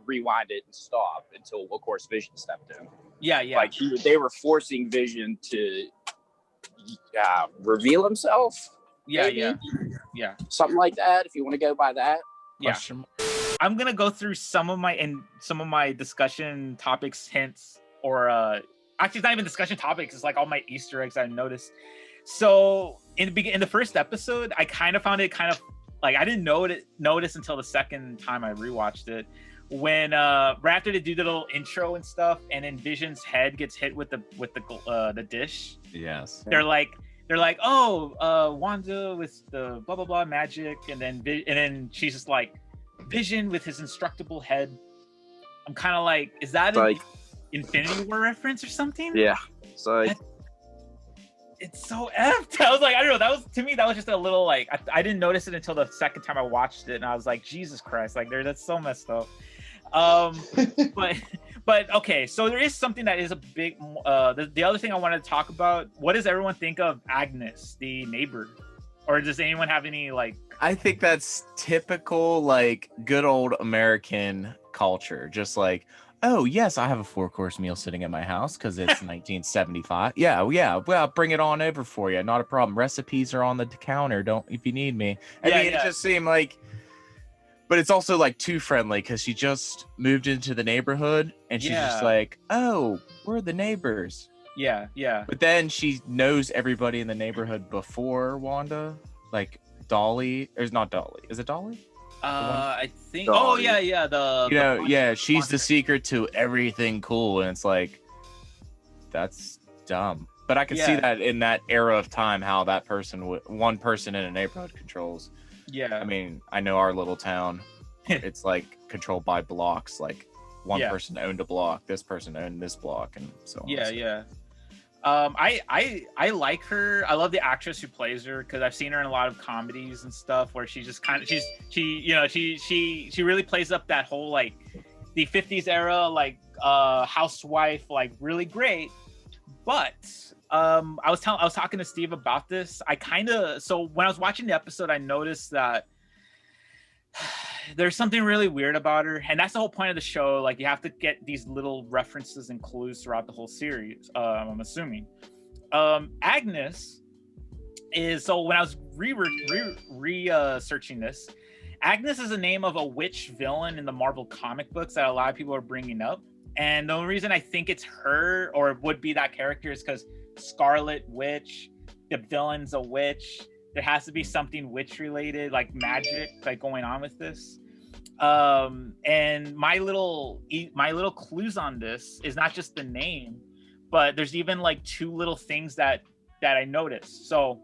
rewind it and stop until, of course, Vision stepped in. Yeah. Like they were forcing Vision to reveal himself. Yeah. Something like that. If you want to go by that. Yeah. I'm gonna go through some of my discussion topics, hints, or actually, it's not even discussion topics. It's like all my Easter eggs I noticed. So in the first episode, I kind of found it kind of like I didn't notice until the second time I rewatched it. When right after they do the little intro and stuff, and then Vision's head gets hit with the dish. Yes. They're like, oh, Wanda with the blah blah blah magic, and then she's just like, Vision with his indestructible head. I'm kind of like, is that an Infinity War reference or something? Yeah. So it's so effed. I was like, I don't know. That was just a little like I didn't notice it until the second time I watched it, and I was like, Jesus Christ, like that's so messed up. But okay, so there is something that is a big the other thing I wanted to talk about. What does everyone think of Agnes, the neighbor? Or does anyone have any like I think that's typical like good old American culture. Just like, oh yes, I have a 4-course meal sitting at my house because it's 1975. Yeah, well, bring it on over for you. Not a problem. Recipes are on the counter. Don't if you need me. It just seemed like. But it's also like too friendly because she just moved into the neighborhood and she's just like, oh, we're the neighbors. Yeah. But then she knows everybody in the neighborhood before Wanda, like Dolly. There's not Dolly. Is it Dolly? I think. Dolly. Oh yeah. She's the secret to everything cool, and it's like that's dumb. But I can see that in that era of time, how that one person in a neighborhood controls. Yeah. I mean, I know our little town. It's like controlled by blocks. Like one person owned a block, this person owned this block, and so on. Yeah. I like her. I love the actress who plays her because I've seen her in a lot of comedies and stuff where she just kind of she really plays up that whole like the 50s era like housewife, like really great. But I was talking to Steve about this. So when I was watching the episode, I noticed that there's something really weird about her, and that's the whole point of the show. Like you have to get these little references and clues throughout the whole series. I'm assuming Agnes is. So when I was researching this, Agnes is the name of a witch villain in the Marvel comic books that a lot of people are bringing up. And the only reason I think it's her or would be that character is because Scarlet Witch, the villain's a witch. There has to be something witch related, like magic, like going on with this. And my little clues on this is not just the name, but there's even like 2 little things that I noticed. So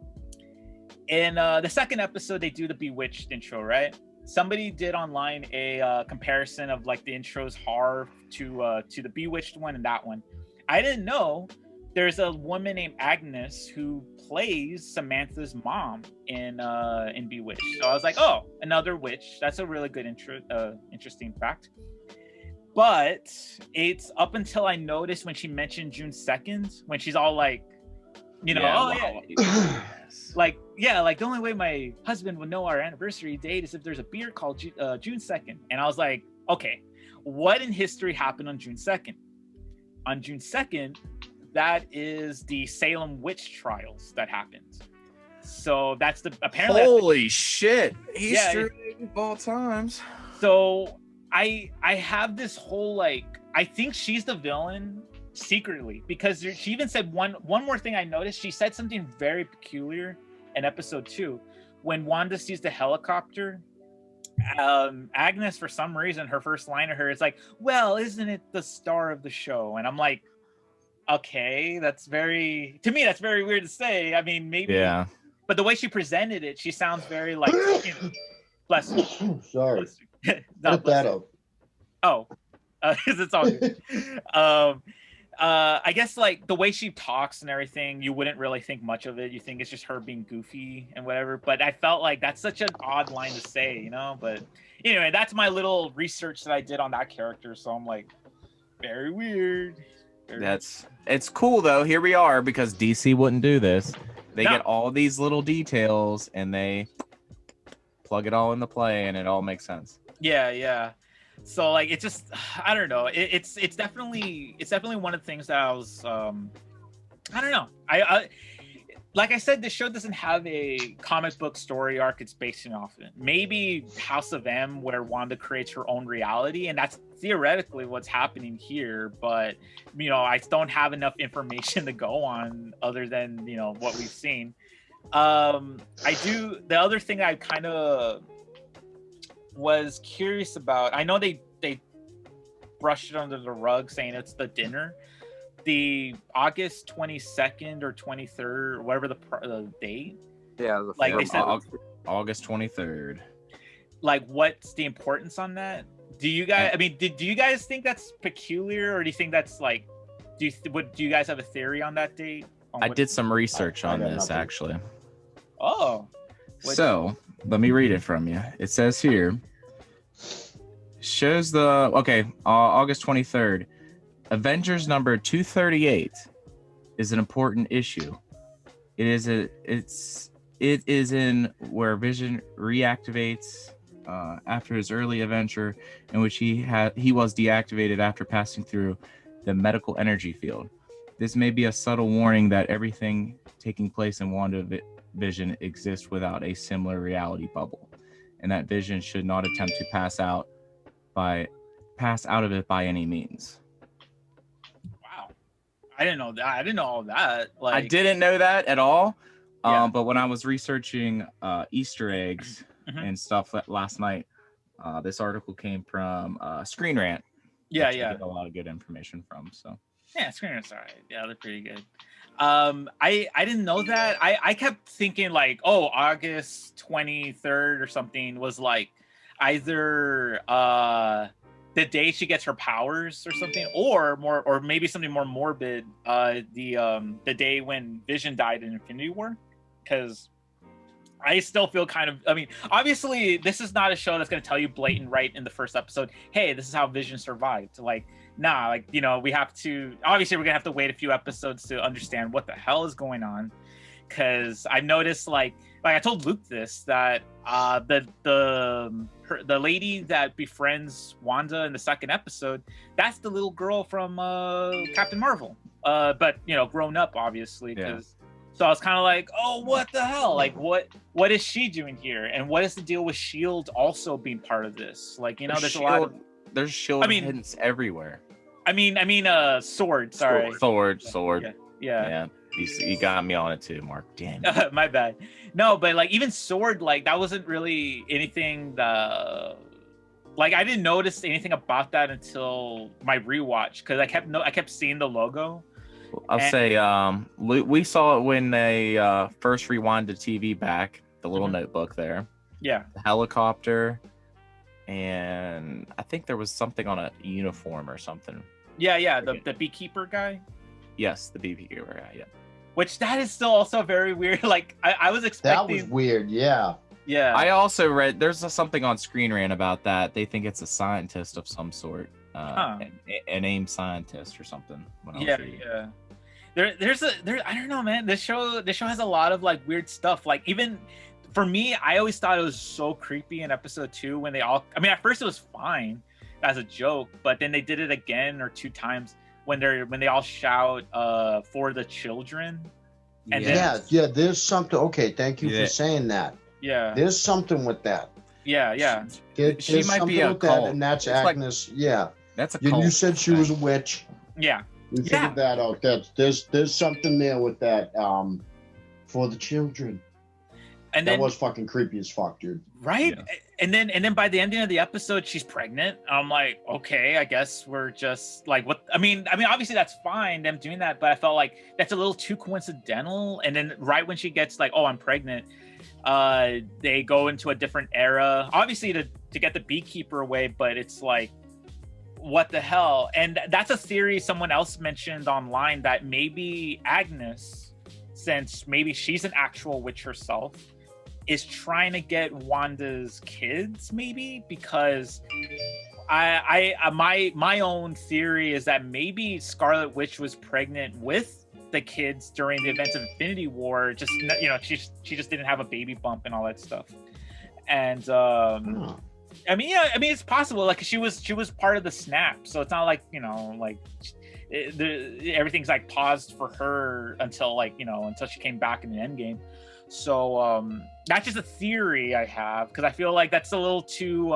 in the second episode, they do the Bewitched intro, right? somebody did online a comparison of like the intros horror to the Bewitched one and that one. I didn't know there's a woman named Agnes who plays Samantha's mom in Bewitched. So I was like, oh, another witch. That's a really good interesting fact. But it's up until I noticed when she mentioned June 2nd, when she's all like, you know, like the only way my husband would know our anniversary date is if there's a beer called June 2nd. And I was like, okay, what in history happened on June 2nd? On June 2nd, that is the Salem witch trials that happened. So that's apparently holy shit, Easter egg of all times. So I have this whole like, I think she's the villain secretly, because she even said one more thing I noticed. She said something very peculiar in episode 2 when Wanda sees the helicopter. Agnes, for some reason, her first line of her is like, well, isn't it the star of the show? And I'm like, okay, that's very weird to say. I mean, maybe, yeah, but the way she presented it, she sounds very like, you know, bless you. Sorry. Put that up. Oh, it's all good. I guess like the way she talks and everything, you wouldn't really think much of it. You think it's just her being goofy and whatever. But I felt like that's such an odd line to say, you know. But anyway, that's my little research that I did on that character. So I'm like, very weird. It's cool though. Here we are, because DC wouldn't do this. They get all these little details and they plug it all into play, and it all makes sense. Yeah. So like, it's just, I don't know. It's definitely one of the things that I was, I don't know. I like I said, this show doesn't have a comic book story arc it's basing off of. Maybe House of M, where Wanda creates her own reality, and that's theoretically what's happening here. But you know, I don't have enough information to go on other than, you know, what we've seen. The other thing I kind of was curious about, I know they brushed it under the rug saying it's the dinner, the August 22nd or 23rd or whatever the date. Yeah, like they said August 23rd. Like, what's the importance on that? Do you guys, I mean, do you guys think that's peculiar, or do you think that's like, do you guys have a theory on that date? I did some research on this actually. Oh. So let me read it from you. It says here, shows the August 23rd, Avengers number 238 is an important issue. It is in where Vision reactivates after his early adventure, in which he was deactivated after passing through the medical energy field. This may be a subtle warning that everything taking place in WandaVision exists without a similar reality bubble, and that Vision should not attempt to pass out of it by any means. Wow, I didn't know that. I didn't know all that. Like, I didn't know that at all. Yeah. But when I was researching Easter eggs and stuff last night, this article came from Screen Rant. Yeah. I get a lot of good information from. So yeah, Screen Rant's all right. Yeah, they're pretty good. I didn't know that. I kept thinking like, oh, August 23rd or something was like either the day she gets her powers or something, or maybe something more morbid, the day when Vision died in Infinity War. Because I still feel kind of, I mean, obviously this is not a show that's going to tell you blatant right in the first episode, hey, this is how Vision survived. Like, nah, like, you know, we're going to have to wait a few episodes to understand what the hell is going on. Because I've noticed, like I told Luke this, that the lady that befriends Wanda in the second episode, that's the little girl from Captain Marvel, but you know, grown up, obviously. Because so I was kind of like, oh, what the hell? Like, what is she doing here? And what is the deal with S.H.I.E.L.D. also being part of this? Like, you know, there's a lot of S.H.I.E.L.D. hints everywhere. I mean, sword. Sorry, sword. Yeah. You got me on it too, Mark. Damn. My bad. No, but like even sword, like that wasn't really anything like I didn't notice anything about that until my rewatch, because I kept seeing the logo. I'll say we saw it when they first rewinded TV back, the little notebook there. Yeah. The helicopter, and I think there was something on a uniform or something. Yeah, the beekeeper guy. Yes, the beekeeper guy. Yeah. Which that is still also very weird. Like I was expecting. That was weird. Yeah. Yeah. I also read there's something on Screen Rant about that. They think it's a scientist of some sort, an AIM scientist or something. Yeah. There's I don't know, man. This show has a lot of like weird stuff. Like even for me, I always thought it was so creepy in episode 2 when they all. I mean, at first it was fine as a joke, but then they did it again or 2 times when they all shout for the children. And yeah. There's something. Okay, thank you for saying that. Yeah. There's something with that. Yeah. She might be a cult. That, and that's it's Agnes. Yeah. That's a cult. You said she was a witch. Yeah. We figured that out. There's something there with that. For the children. And that was fucking creepy as fuck, dude. Right? Yeah. And then by the ending of the episode, she's pregnant. I'm like, okay, I guess we're just like, what? I mean, obviously that's fine, them doing that, but I felt like that's a little too coincidental. And then right when she gets like, oh, I'm pregnant, they go into a different era, obviously to get the beekeeper away, but it's like, what the hell? And that's a theory someone else mentioned online, that maybe Agnes, since maybe she's an actual witch herself, is trying to get Wanda's kids, maybe, because my own theory is that maybe Scarlet Witch was pregnant with the kids during the events of Infinity War. Just, you know, she just didn't have a baby bump and all that stuff. And I mean, it's possible. Like she was part of the snap, so it's not like, you know, like everything's like paused for her until like, you know, until she came back in the Endgame. So that's just a theory I have, because I feel like that's a little too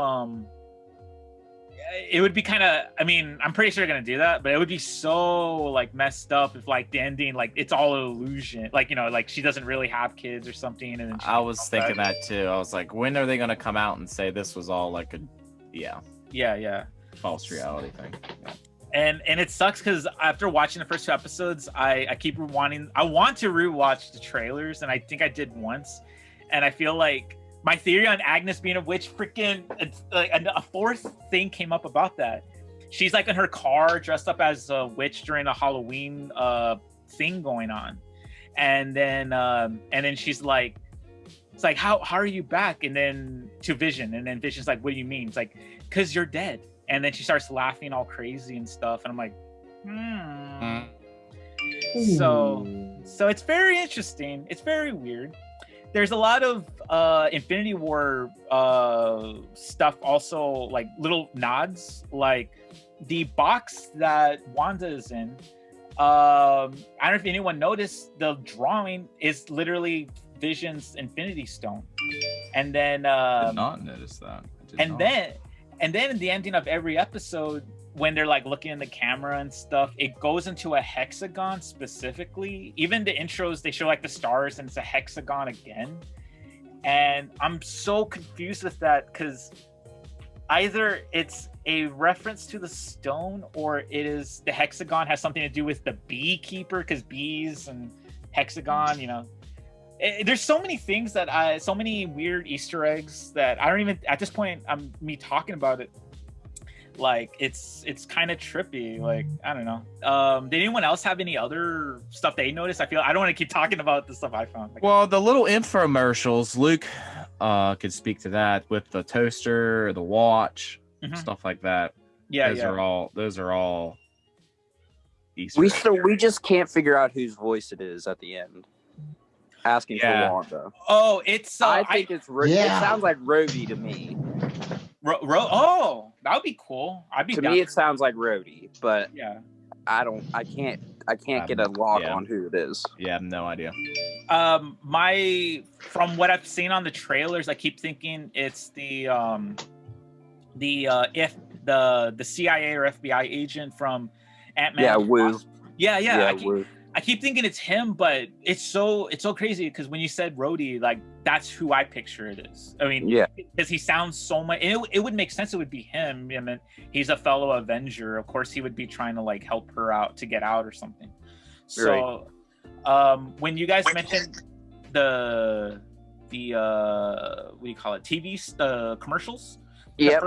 it would be kind of, I mean, I'm pretty sure they're gonna do that, but it would be so like messed up if like the ending, like it's all an illusion, like, you know, like she doesn't really have kids or something. And then I was thinking that too. I was like, when are they gonna come out and say this was all like a false reality thing? Yeah. And it sucks because after watching the first 2 episodes, I keep want to rewatch the trailers, and I think I did once, and I feel like my theory on Agnes being a witch, freaking like a 4th thing came up about that. She's like in her car dressed up as a witch during a Halloween thing going on, and then she's like, it's like, how are you back? And then to Vision, and then Vision's like, what do you mean? It's like, because you're dead. And then she starts laughing all crazy and stuff, and I'm like, So it's very interesting. It's very weird. There's a lot of Infinity War stuff also, like little nods, like the box that Wanda is in. I don't know if anyone noticed, the drawing is literally Vision's Infinity Stone. And then I did not notice that. And then in the ending of every episode, when they're like looking in the camera and stuff, it goes into a hexagon specifically. Even the intros, they show like the stars and it's a hexagon again. And I'm so confused with that, because either it's a reference to the stone, or it is the hexagon has something to do with the beekeeper, because bees and hexagon, you know. There's so many things that so many weird Easter eggs that I don't even, at this point, me talking about it, like it's kind of trippy. Like, I don't know. Did anyone else have any other stuff they noticed? I don't want to keep talking about the stuff I found. Well, the little infomercials, Luke could speak to that, with the toaster, the watch, stuff like that. Yeah, those are all Easter eggs. We just can't figure out whose voice it is at the end. Asking for Wanda. Oh, it's. I think it's. It sounds like Rhodey to me. Oh, that would be cool. To me, it sounds like Rhodey, but yeah, I can't get a lock on who it is. Yeah, I have no idea. From what I've seen on the trailers, I keep thinking it's the CIA or FBI agent from Ant-Man. Yeah, Wu. Yeah. Wu. I keep thinking it's him, but it's so crazy, because when you said Rhodey, like that's who I picture it is. I mean, because he sounds so much. It would make sense. It would be him. I mean, he's a fellow Avenger. Of course, he would be trying to like help her out to get out or something. So, when you guys mentioned the what do you call it? TV commercials. Yep.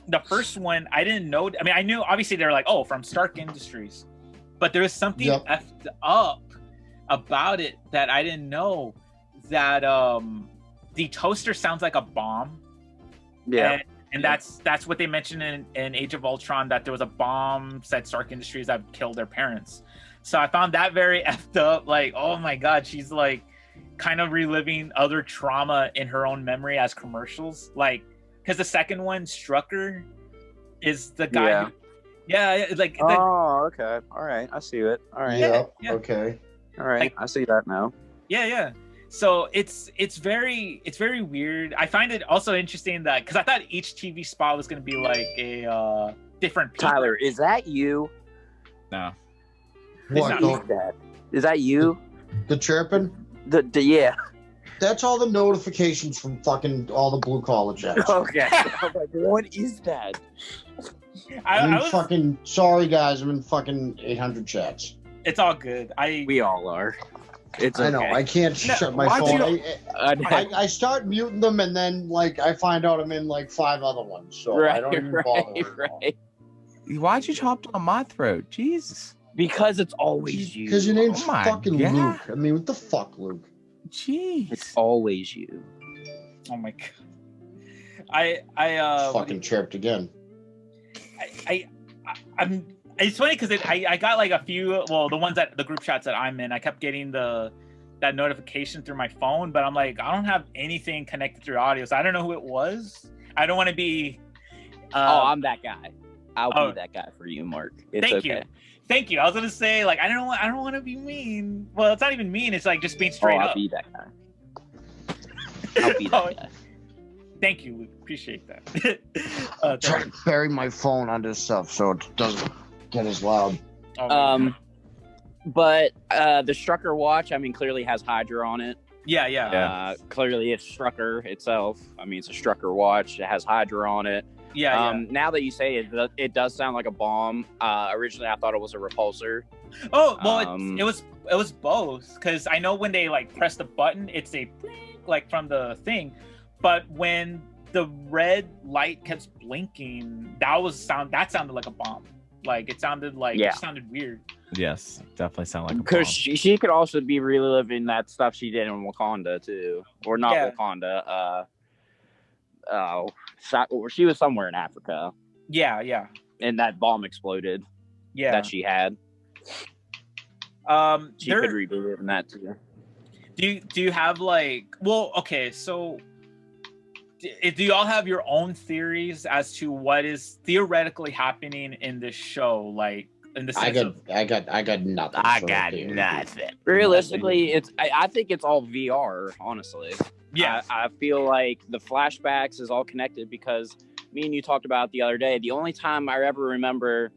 The first one, I didn't know. I mean, I knew obviously they're like, oh, from Stark Industries, but there was something effed up about it that I didn't know. That the toaster sounds like a bomb. Yeah. And that's what they mentioned in Age of Ultron, that there was a bomb at Stark Industries that killed their parents. So I found that very effed up. Like, oh my God, she's like kind of reliving other trauma in her own memory as commercials. Like, because the second one, Strucker, is the guy. Yeah. Oh, okay. All right. I see it. All right. Yeah. Okay. All right. Like, I see that now. Yeah. So it's very weird. I find it also interesting that, because I thought each TV spot was going to be like a different people. Tyler, is that you? No. What? Is that you? The chirping? Yeah. That's all the notifications from fucking all the blue collar chats. Okay. I'm like, what is that? Sorry guys, I'm in fucking 800 chats. It's all good. We all are. It's okay. I know. I can't shut my phone. I start muting them, and then like I find out I'm in like 5 other ones, so I don't even bother. Right. Why'd you chop down my throat? Jesus. Because it's always you. Because your name's fucking God. Luke. I mean, what the fuck, Luke? Jeez. It's always you. Oh my God. I fucking chirped again. I'm. It's funny because I got like a few. Well, the ones that the group chats that I'm in, I kept getting that notification through my phone, but I'm like, I don't have anything connected through audio, so I don't know who it was. I don't want to be. I'm that guy. I'll be that guy for you, Mark. It's okay. Thank you. I was gonna say, like, I don't want to be mean. Well, it's not even mean. It's like just being straight up. I'll be that guy. I'll be that guy. Thank you, Luke. Appreciate that. Try to bury my phone under stuff so it doesn't get as loud. But the Strucker watch, I mean, clearly has Hydra on it. Yeah. Clearly, it's Strucker itself. I mean, it's a Strucker watch. It has Hydra on it. Yeah. Now that you say it, it does sound like a bomb. Originally, I thought it was a repulsor. Oh well, it was both, because I know when they like press the button, it's a like from the thing, but when the red light kept blinking, that sounded like a bomb. Like it sounded like it sounded weird. Yes, definitely sound like a bomb. Because she could also be reliving that stuff she did in Wakanda too, or not Wakanda. She was somewhere in Africa. Yeah. And that bomb exploded. Yeah. That she had. She could relive that too. Do you have like? Well, okay, so. Do you all have your own theories as to what is theoretically happening in this show? Like in the sense I got nothing. I got nothing. Realistically, I think it's all VR. Honestly, yeah. I feel like the flashbacks is all connected because me and you talked about the other day. The only time I ever remember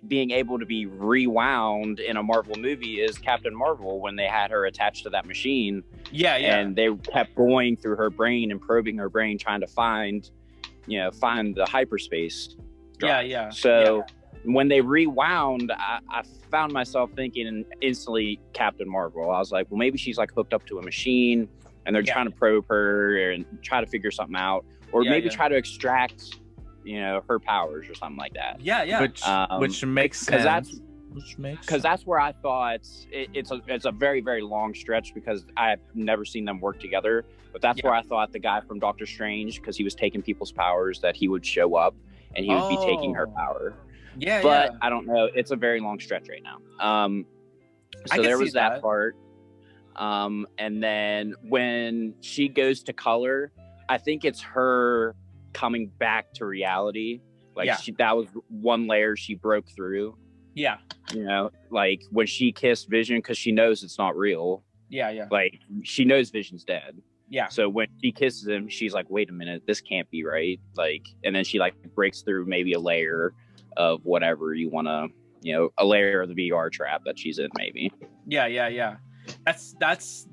being able to be rewound in a Marvel movie is Captain Marvel, when they had her attached to that machine. Yeah. And they kept going through her brain and probing her brain, trying to find the hyperspace drive. Yeah. So when they rewound, I found myself thinking instantly Captain Marvel. I was like, well, maybe she's like hooked up to a machine and they're trying to probe her and try to figure something out, or maybe try to extract her powers or something like that. Yeah. Which makes sense. Because that's where I thought it's a very, very long stretch, because I've never seen them work together. But that's where I thought the guy from Doctor Strange, because he was taking people's powers, that he would show up and he would be taking her power. Yeah. But I don't know. It's a very long stretch right now. So there was that part. And then when she goes to color, I think it's her coming back to reality. Like that was one layer she broke through. Yeah. Like when she kissed Vision, because she knows it's not real. Yeah. Like she knows Vision's dead. Yeah. So when she kisses him, she's like, wait a minute, this can't be right. Like, and then she like breaks through maybe a layer of whatever you want to, a layer of the VR trap that she's in, maybe. Yeah. That's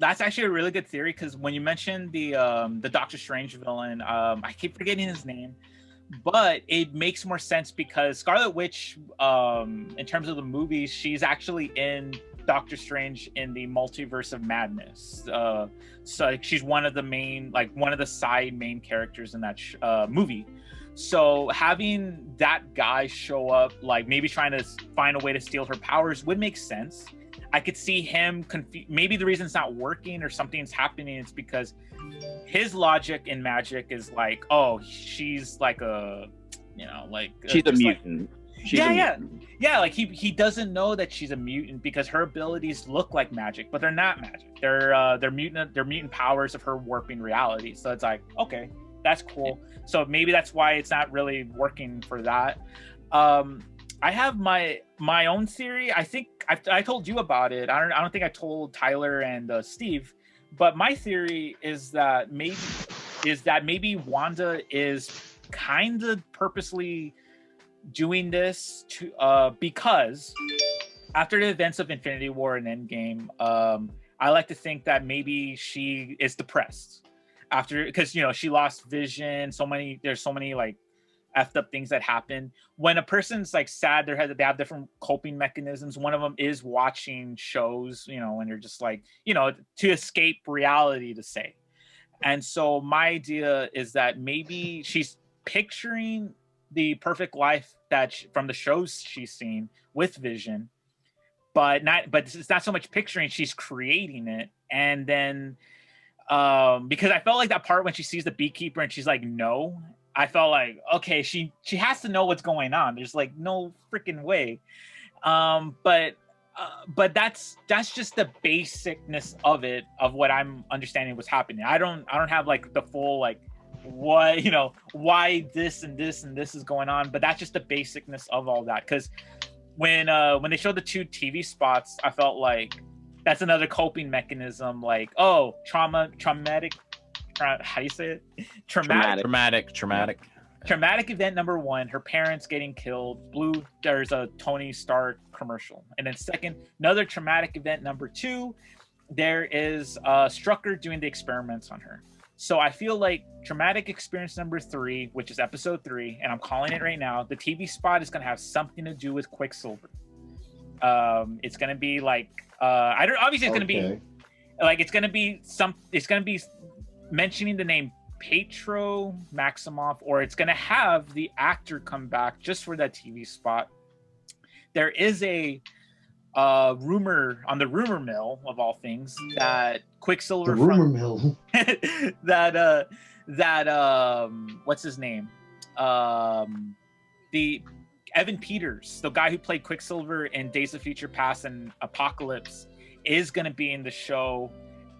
actually a really good theory, because when you mentioned the Doctor Strange villain, I keep forgetting his name, but it makes more sense because Scarlet Witch, in terms of the movies, she's actually in Doctor Strange in the Multiverse of Madness. So she's one of the side main characters in that movie. So having that guy show up, like maybe trying to find a way to steal her powers, would make sense. I could see him maybe the reason it's not working or something's happening is because his logic in magic is like, oh, she's like a, you know, like she's a mutant. Yeah, like he doesn't know that she's a mutant because her abilities look like magic, but they're not magic. They're mutant powers of her warping reality. So it's like, okay, that's cool. So maybe that's why it's not really working for that. I have my own theory. I think I told you about it. I don't think I told Tyler and Steve, but my theory is that maybe Wanda is kind of purposely doing this to because after the events of Infinity War and Endgame, I like to think that maybe she is depressed because she lost Vision. There's so many like effed up things that happen. When a person's like sad, they have different coping mechanisms. One of them is watching shows, when you're just like, to escape reality, to say. And so my idea is that maybe she's picturing the perfect life from the shows she's seen with Vision, but it's not so much picturing, she's creating it. And then because I felt like that part when she sees the beekeeper and she's like, no, I felt like, okay, she has to know what's going on. There's like no freaking way. But that's just the basicness of it, of what I'm understanding was happening. I don't have like the full like what why this and this and this is going on, but that's just the basicness of all that. Because when they showed the 2 TV spots, I felt like that's another coping mechanism, like, oh, traumatic how do you say it? Traumatic event number 1, her parents getting killed. There's a Tony Stark commercial. And then second, another traumatic event number 2, there is Strucker doing the experiments on her. So I feel like traumatic experience number 3, which is episode 3, and I'm calling it right now, the TV spot is going to have something to do with Quicksilver. It's going to be like, obviously it's going to be like, it's going to be mentioning the name Pietro Maximoff, or it's going to have the actor come back just for that TV spot. There is a rumor on the rumor mill, of all things, that Quicksilver mill that what's his name, the Evan Peters, the guy who played Quicksilver in Days of Future Past and Apocalypse, is going to be in the show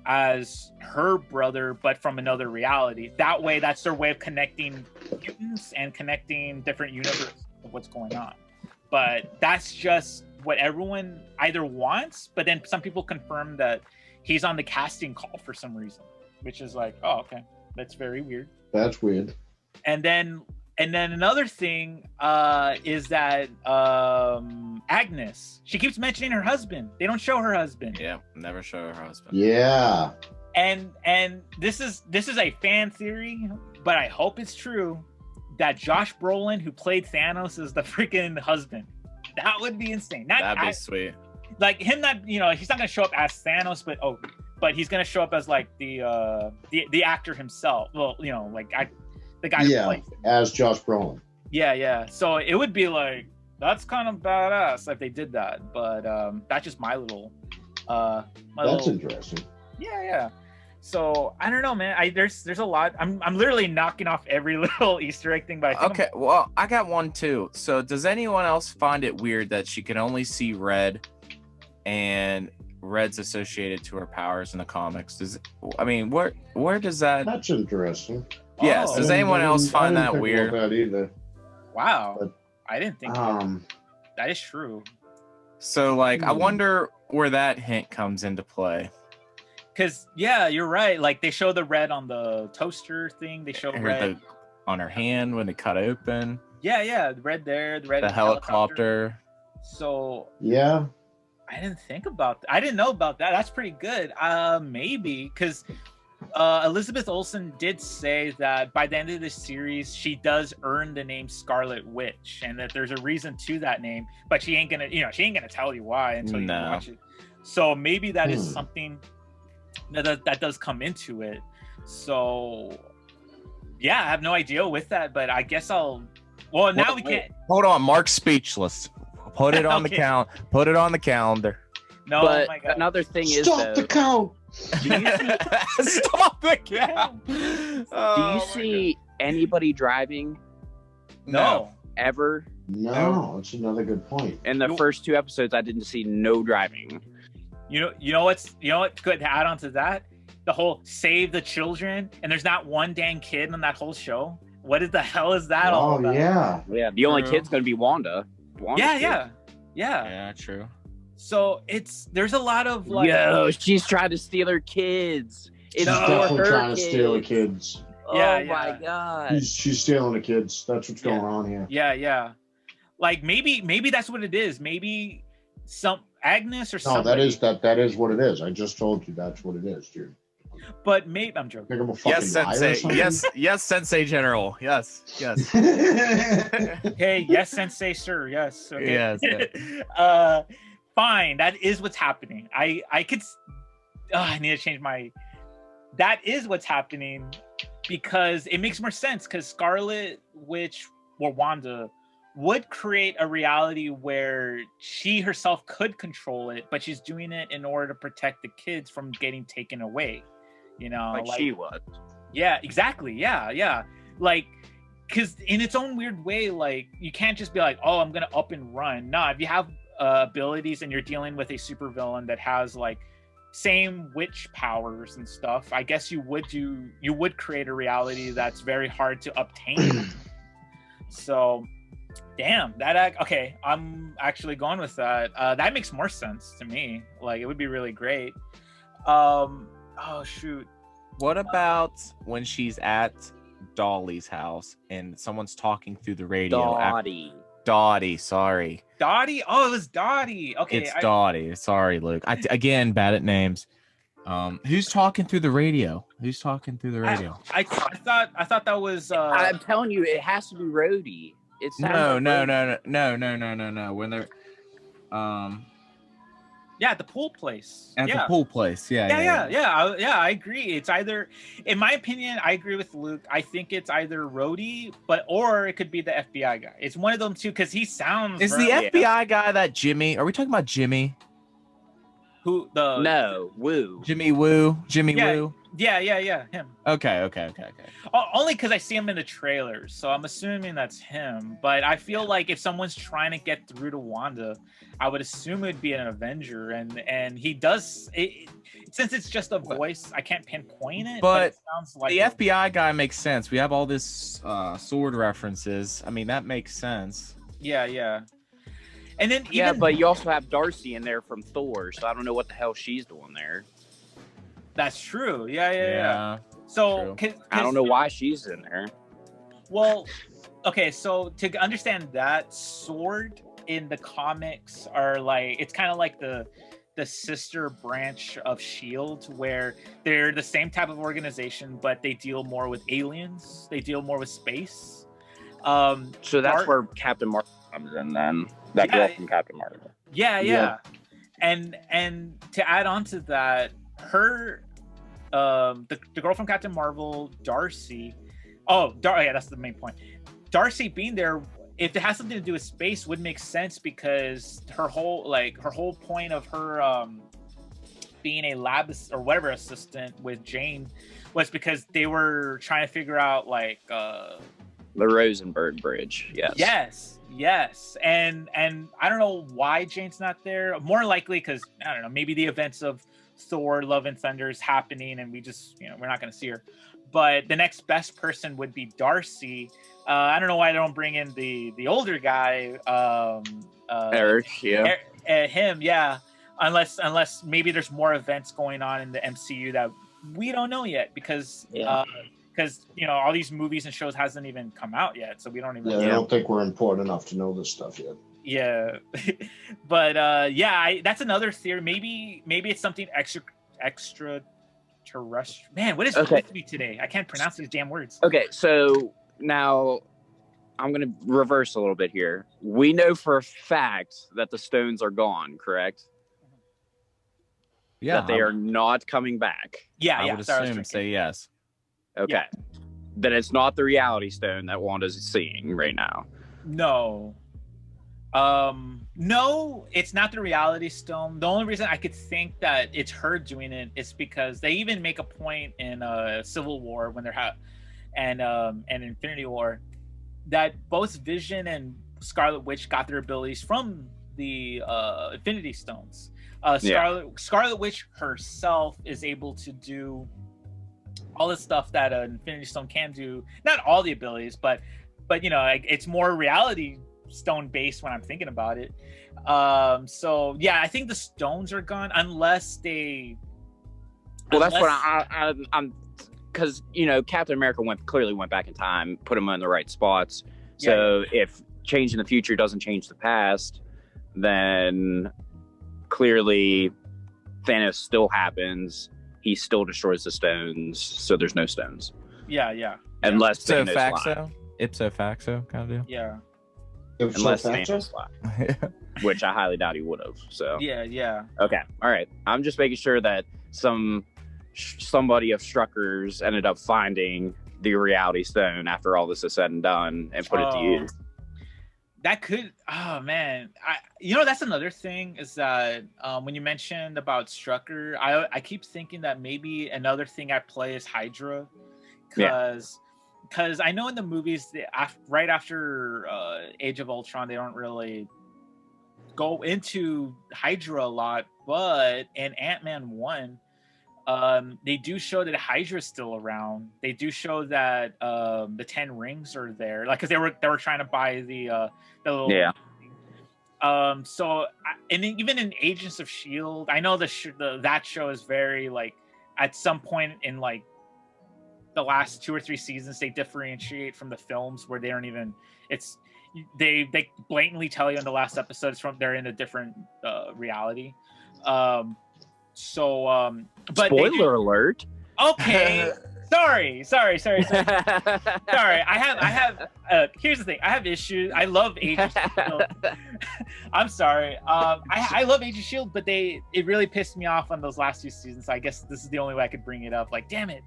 as her brother, but from another reality. That way, that's their way of connecting mutants and connecting different universes of what's going on. But that's just what everyone either wants, but then some people confirm that he's on the casting call for some reason, which is like, oh, okay, that's very weird. That's weird. And then another thing is that Agnes, she keeps mentioning her husband. They don't show her husband. Yeah, never show her husband. Yeah. And this is a fan theory, but I hope it's true, that Josh Brolin, who played Thanos, is the freaking husband. That would be insane. That'd be sweet. Like him, not he's not gonna show up as Thanos, but he's gonna show up as like the actor himself. Well, the guy who plays him. As Josh Brolin. Yeah. So it would be like, that's kind of badass if they did that. But that's just my little. Interesting. Yeah. So I don't know, man. There's a lot. I'm literally knocking off every little Easter egg thing. But well, I got one too. So does anyone else find it weird that she can only see red, and red's associated to her powers in the comics? Where does that? That's interesting. Yes. Does anyone else find that weird? That either. Wow. But, I didn't think that is true. So I wonder where that hint comes into play. Because you're right. Like they show the red on the toaster thing. They show red on her hand when they cut open. Yeah, the red there. The red. The helicopter. So yeah, I didn't think about that. I didn't know about that. That's pretty good. Maybe because Elizabeth Olsen did say that by the end of this series, she does earn the name Scarlet Witch, and that there's a reason to that name, but she ain't gonna tell you why until you watch it. So maybe that is something that does come into it. So Yeah, I have no idea with that, but I guess I'll. Well, now we can't. Hold on, Mark's speechless. Put it on Okay. the count. Put it on the calendar. No, But oh my God. another thing is, Stop the count. do you see, Stop the count. do you see anybody driving No. ever? No, that's another good point. In the first 2 episodes, I didn't see no driving. You know what could add on to that? The whole save the children, and there's not one dang kid on that whole show. What the hell is that all Oh about? yeah. Yeah, the only True. kid's gonna be Wanda. Wanda's kid. Yeah. Yeah, true. So there's a lot of like. Yo, she's trying to steal her kids. It's She's for definitely her trying to kids. steal the kids. Oh Yeah, my yeah. god. She's stealing the kids. That's what's going Yeah. on here. Yeah. Like maybe that's what it is. Maybe some Agnes or No, somebody. that is what it is. I just told you that's what it is, dude. But maybe I'm joking. Think I'm a fucking Yes, liar or Sensei. Yes, Sensei General. Yes. something? Hey, yes, Sensei, sir. Yes. Okay. Yes. Fine. That is what's happening. I could. I need to change my. That is what's happening because it makes more sense. Because Scarlet Witch or Wanda would create a reality where she herself could control it, but she's doing it in order to protect the kids from getting taken away. You know, Like she was. Yeah, exactly. Yeah. Like, because in its own weird way, like, you can't just be like, oh, I'm going to up and run. No, if you have abilities and you're dealing with a supervillain that has, like, same witch powers and stuff, I guess you would create a reality that's very hard to obtain. So, damn, okay, I'm actually going with that. That makes more sense to me. Like, it would be really great. Oh, shoot. What about when she's at Dolly's house and someone's talking through the radio? Dottie, sorry. Dottie? Oh, it was Dottie. Okay. It's Dottie. Sorry, Luke. Again, bad at names. Who's talking through the radio? I thought that was I'm telling you, it has to be Rhodey. It sounds No. like When they're at the pool place. at the pool place. Yeah. I agree. It's either, in my opinion, I agree with Luke. I think it's either Rhodey, or it could be the FBI guy. It's one of them two because he sounds. Is the FBI guy that Jimmy? Are we talking about Jimmy? Who the? No, Woo. Jimmy Woo. Yeah. Woo. Yeah, him. Okay. Only because I see him in the trailers, so I'm assuming that's him. But I feel like if someone's trying to get through to Wanda, I would assume it'd be an Avenger, and he does. Since it's just a voice, I can't pinpoint it. But it sounds like the FBI guy makes sense. We have all this sword references. I mean, that makes sense. Yeah. And then But you also have Darcy in there from Thor, so I don't know what the hell she's doing there. That's true. Yeah. So, I don't know why she's in there. Well, okay. So to understand that, Sword in the comics are like, it's kind of like the sister branch of Shield, where they're the same type of organization, but they deal more with aliens. They deal more with space. So that's where Captain Marvel comes in then. That girl from Captain Marvel. Yeah. And to add on to that, her the girl from Captain Marvel, Darcy. Yeah, that's the main point. Darcy being there, if it has something to do with space, would make sense because her whole point of her being a lab or whatever assistant with Jane was because they were trying to figure out the Rosenberg Bridge. Yes. And I don't know why Jane's not there. More likely because, I don't know, maybe the events of Thor Love and Thunder is happening and we just, we're not going to see her. But the next best person would be Darcy. I don't know why they don't bring in the older guy. Eric, him, yeah. Unless maybe there's more events going on in the MCU that we don't know yet because all these movies and shows hasn't even come out yet, so we don't even. I don't think we're important enough to know this stuff yet. Yeah, but that's another theory. Maybe it's something extraterrestrial. Man, what is with me today? I can't pronounce these damn words. Okay, so now I'm gonna reverse a little bit here. We know for a fact that the stones are gone, correct? Yeah, that they are not coming back. Yeah, I would assume say yes. Okay. then it's not the Reality Stone that Wanda's seeing right now. No. No, it's not the Reality Stone. The only reason I could think that it's her doing it is because they even make a point in Civil War when they're and Infinity War that both Vision and Scarlet Witch got their abilities from the Infinity Stones. Scarlet Witch herself is able to do all the stuff that an Infinity Stone can do. Not all the abilities, but you know, it's more Reality Stone based when I'm thinking about it. So yeah, I think the stones are gone unless they. Well, that's what I'm because you know Captain America clearly went back in time, put him in the right spots. So if changing the future doesn't change the past, then clearly Thanos still happens. He still destroys the stones, so there's no stones. Yeah. Unless ipso Thanos facto, lied. ipso facto kind of deal. Yeah. Unless Thanos lied, which I highly doubt he would have. So yeah. Okay, all right. I'm just making sure that somebody of Strucker's ended up finding the Reality Stone after all this is said and done and put it to use. That could, oh man, you know, that's another thing is that when you mentioned about Strucker, I keep thinking that maybe another thing at play is Hydra, because I know in the movies right after Age of Ultron they don't really go into Hydra a lot, but in Ant-Man 1 they do show that Hydra is still around. They do show that the 10 rings are there, like because they were trying to buy the little so and even in Agents of S.H.I.E.L.D., I know that show is very like at some point in like the last 2 or 3 seasons they differentiate from the films where they don't even they blatantly tell you in the last episode they're in a different reality. But spoiler alert. Okay. Sorry. Sorry. I have here's the thing. I have issues. I love Agents of S.H.I.E.L.D. I'm sorry. I love Agents of S.H.I.E.L.D., but it really pissed me off on those last 2 seasons. So I guess this is the only way I could bring it up. Like, damn it.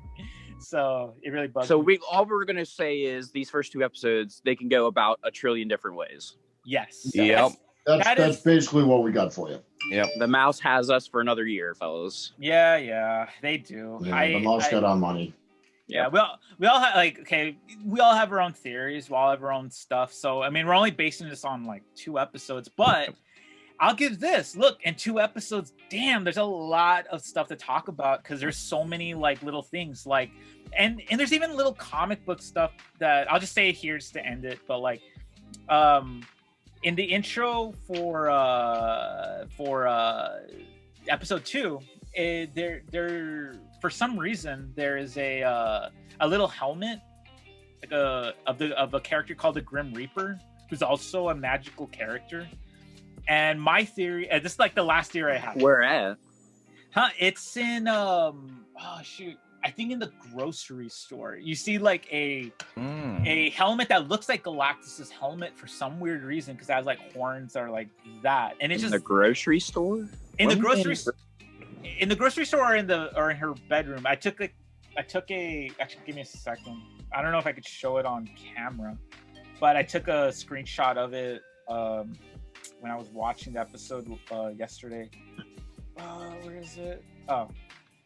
So it really bugs me. All we're gonna say is these first 2 episodes, they can go about a trillion different ways. Yes. Yep. That's basically what we got for you. Yep. The mouse has us for another year, fellas. Yeah, they do. Yeah, the mouse got our money. Yeah, we all have we all have our own theories, we all have our own stuff. So I mean, we're only basing this on like 2 episodes, but I'll give this. Look, in 2 episodes, damn, there's a lot of stuff to talk about because there's so many like little things like, and there's even little comic book stuff that I'll just say here just to end it. But like, in the intro for episode 2, there for some reason there is a little helmet like of a character called the Grim Reaper, who's also a magical character. And my theory, this is like the last theory I have. Where at? It's in I think in the grocery store. You see like a helmet that looks like Galactus's helmet for some weird reason, because it has like horns or like that. And it's just the grocery store? In the grocery store or in her bedroom. I took a actually, give me a second. I don't know if I could show it on camera, but I took a screenshot of it when I was watching the episode yesterday. Where is it? Oh,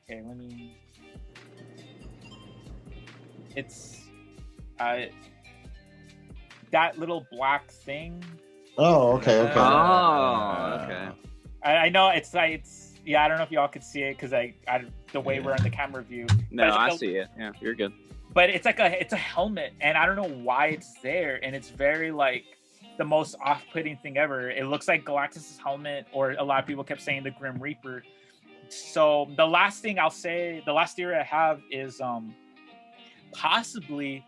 okay. Let me. It's that little black thing. Oh, okay. Okay. I know it's yeah. I don't know if y'all could see it because the way we're in the camera view. No, I see it. Yeah, you're good. But it's a helmet, and I don't know why it's there, and it's very like the most off-putting thing ever. It looks like Galactus's helmet, or a lot of people kept saying the Grim Reaper. So the last thing I'll say, the last theory I have is possibly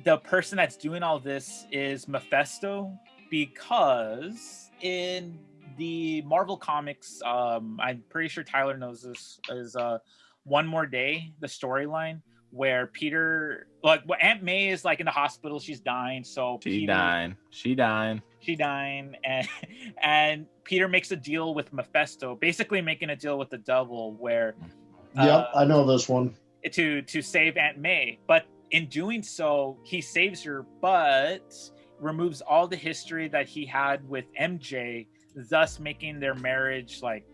the person that's doing all this is Mephisto, because in the Marvel comics, I'm pretty sure Tyler knows this, is One More Day, the storyline where Peter, like, Aunt May is like in the hospital, she's dying, so she dying, and Peter makes a deal with Mephisto, basically making a deal with the devil, where I know this one, to save Aunt May. But in doing so, he saves her, but removes all the history that he had with MJ, thus making their marriage like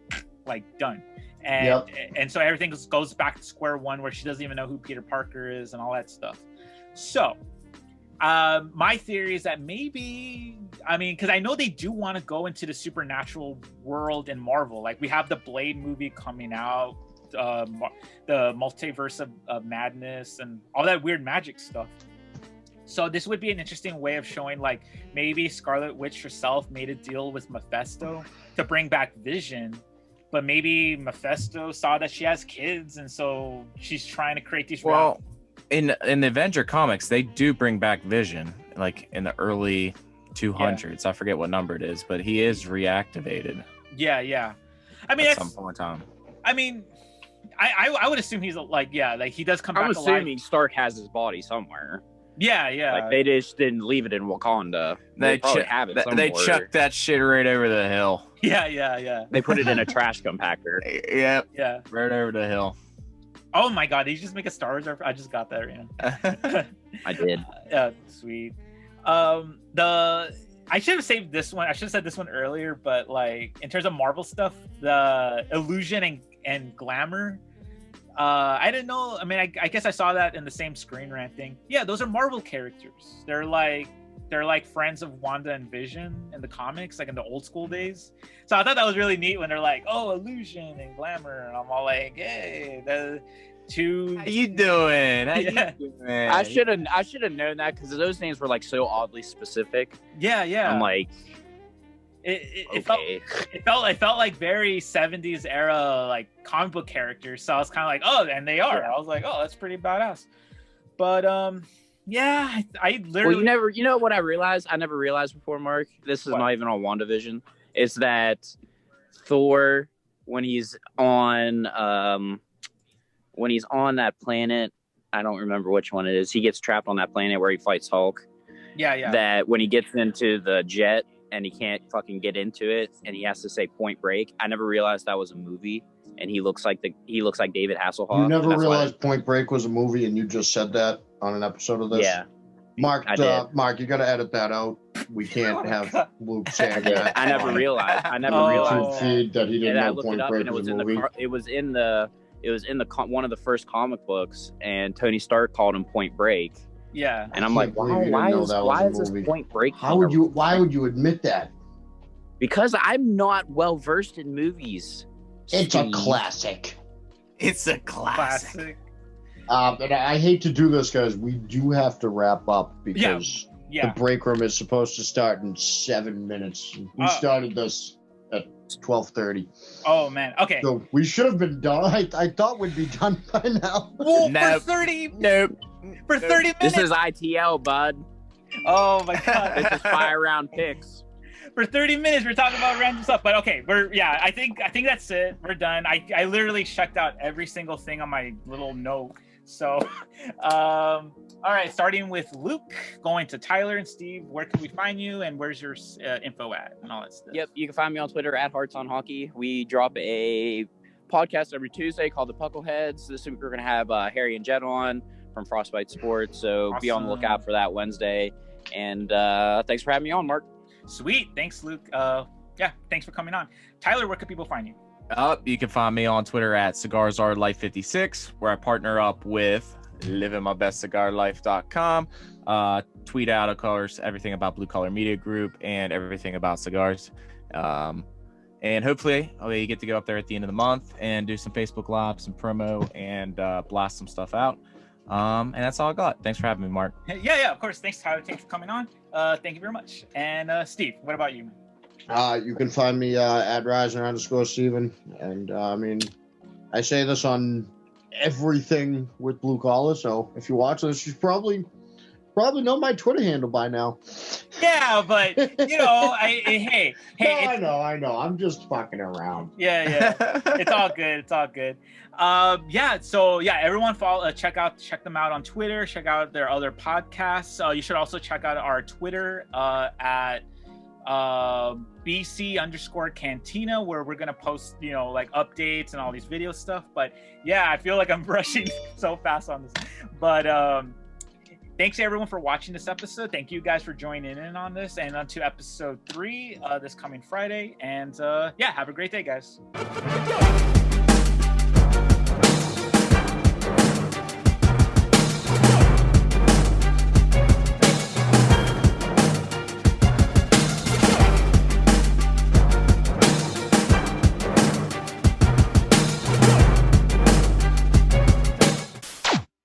done. And so everything goes back to square one, where she doesn't even know who Peter Parker is and all that stuff. So my theory is that maybe, I mean, because I know they do want to go into the supernatural world in Marvel. Like, we have the Blade movie coming out, the multiverse of madness and all that weird magic stuff. So this would be an interesting way of showing, like, maybe Scarlet Witch herself made a deal with Mephisto to bring back Vision, but maybe Mephisto saw that she has kids, and so she's trying to create these. Well, in the Avenger comics, they do bring back Vision, like in the early 200s. I forget what number it is, but he is reactivated. Yeah. I mean, at some point in time. I mean, I would assume he's like he does come back alive. I'm assuming Stark has his body somewhere. Yeah. Like, they just didn't leave it in Wakanda. They have it somewhere. They chucked that shit right over the hill. Yeah. They put it in a trash compactor. Yep. Yeah. Right over the hill. Oh my God! Did you just make a Star Wars reference? I just got that right now. I did. Yeah, sweet. I should have saved this one. I should have said this one earlier, but like, in terms of Marvel stuff, the illusion and glamour. I didn't know. I mean, I guess I saw that in the same Screen Rant thing. Yeah, those are Marvel characters. They're like friends of Wanda and Vision in the comics, like in the old school days. So I thought that was really neat when they're like, "Oh, illusion and glamour," and I'm all like, "Hey, the two." How you doing? I should have known that, because those names were like so oddly specific. Yeah. I'm like, it felt like very 70s era like comic book characters. So I was kind of like, oh, and they are. Yeah. I was like, oh, that's pretty badass. But yeah, I literally. Well, you know what I realized? I never realized before, Mark. This is not even on WandaVision. Is that Thor, when he's on that planet? I don't remember which one it is. He gets trapped on that planet where he fights Hulk. Yeah. That when he gets into the jet and he can't fucking get into it, and he has to say Point Break. I never realized that was a movie, and he looks like David Hasselhoff. You never realized Point Break was a movie, and you just said that on an episode of this? Yeah. Mark, you got to edit that out. We can't have Luke saying that. I never realized. Feed that he didn't know Point Break was a movie. It was in one of the first comic books, and Tony Stark called him Point Break. Yeah. And I'm like, why is this Point Break? Why would you admit that? Because I'm not well versed in movies. It's a classic. It's a classic. And I hate to do this, guys. We do have to wrap up because the break room is supposed to start in 7 minutes. We started this at 12:30. Oh man. Okay. So we should have been done. I thought we'd be done by now. Well, for 30 minutes. This is ITL, bud. Oh my God. This is 5 round picks. For 30 minutes, we're talking about random stuff. But okay, I think that's it. We're done. I literally checked out every single thing on my little note. So, all right, starting with Luke, going to Tyler and Steve. Where can we find you, and where's your info at, and all that stuff? Yep, you can find me on Twitter at HeartsOnHockey. We drop a podcast every Tuesday called The Puckleheads. This week we're going to have Harry and Jed on from Frostbite Sports, so Be on the lookout for that Wednesday. And thanks for having me on, Mark. Sweet, thanks, Luke. Thanks for coming on. Tyler, where can people find you? You can find me on Twitter at CigarsAreLife56, where I partner up with livingmybestcigarlife.com. Tweet out, of course, everything about Blue Collar Media Group and everything about cigars. And hopefully we get to go up there at the end of the month and do some Facebook Live, some promo, and blast some stuff out. And that's all I got. Thanks for having me, Mark. Yeah, of course. Thanks, Tyler. Thanks for coming on. Thank you very much. And Steve, what about you? You can find me at Risner_Steven. And I mean, I say this on everything with Blue Collar. So if you watch this, you probably know my Twitter handle by now. Yeah, but hey. No, I know. I'm just fucking around. Yeah. It's all good. So everyone check them out on Twitter. Check out their other podcasts. You should also check out our Twitter at BC_Cantina, where we're gonna post like updates and all these video stuff. But yeah, I feel like I'm rushing so fast on this. But thanks everyone for watching this episode. Thank you guys for joining in on this, and on to episode 3 this coming Friday. And yeah, have a great day, guys.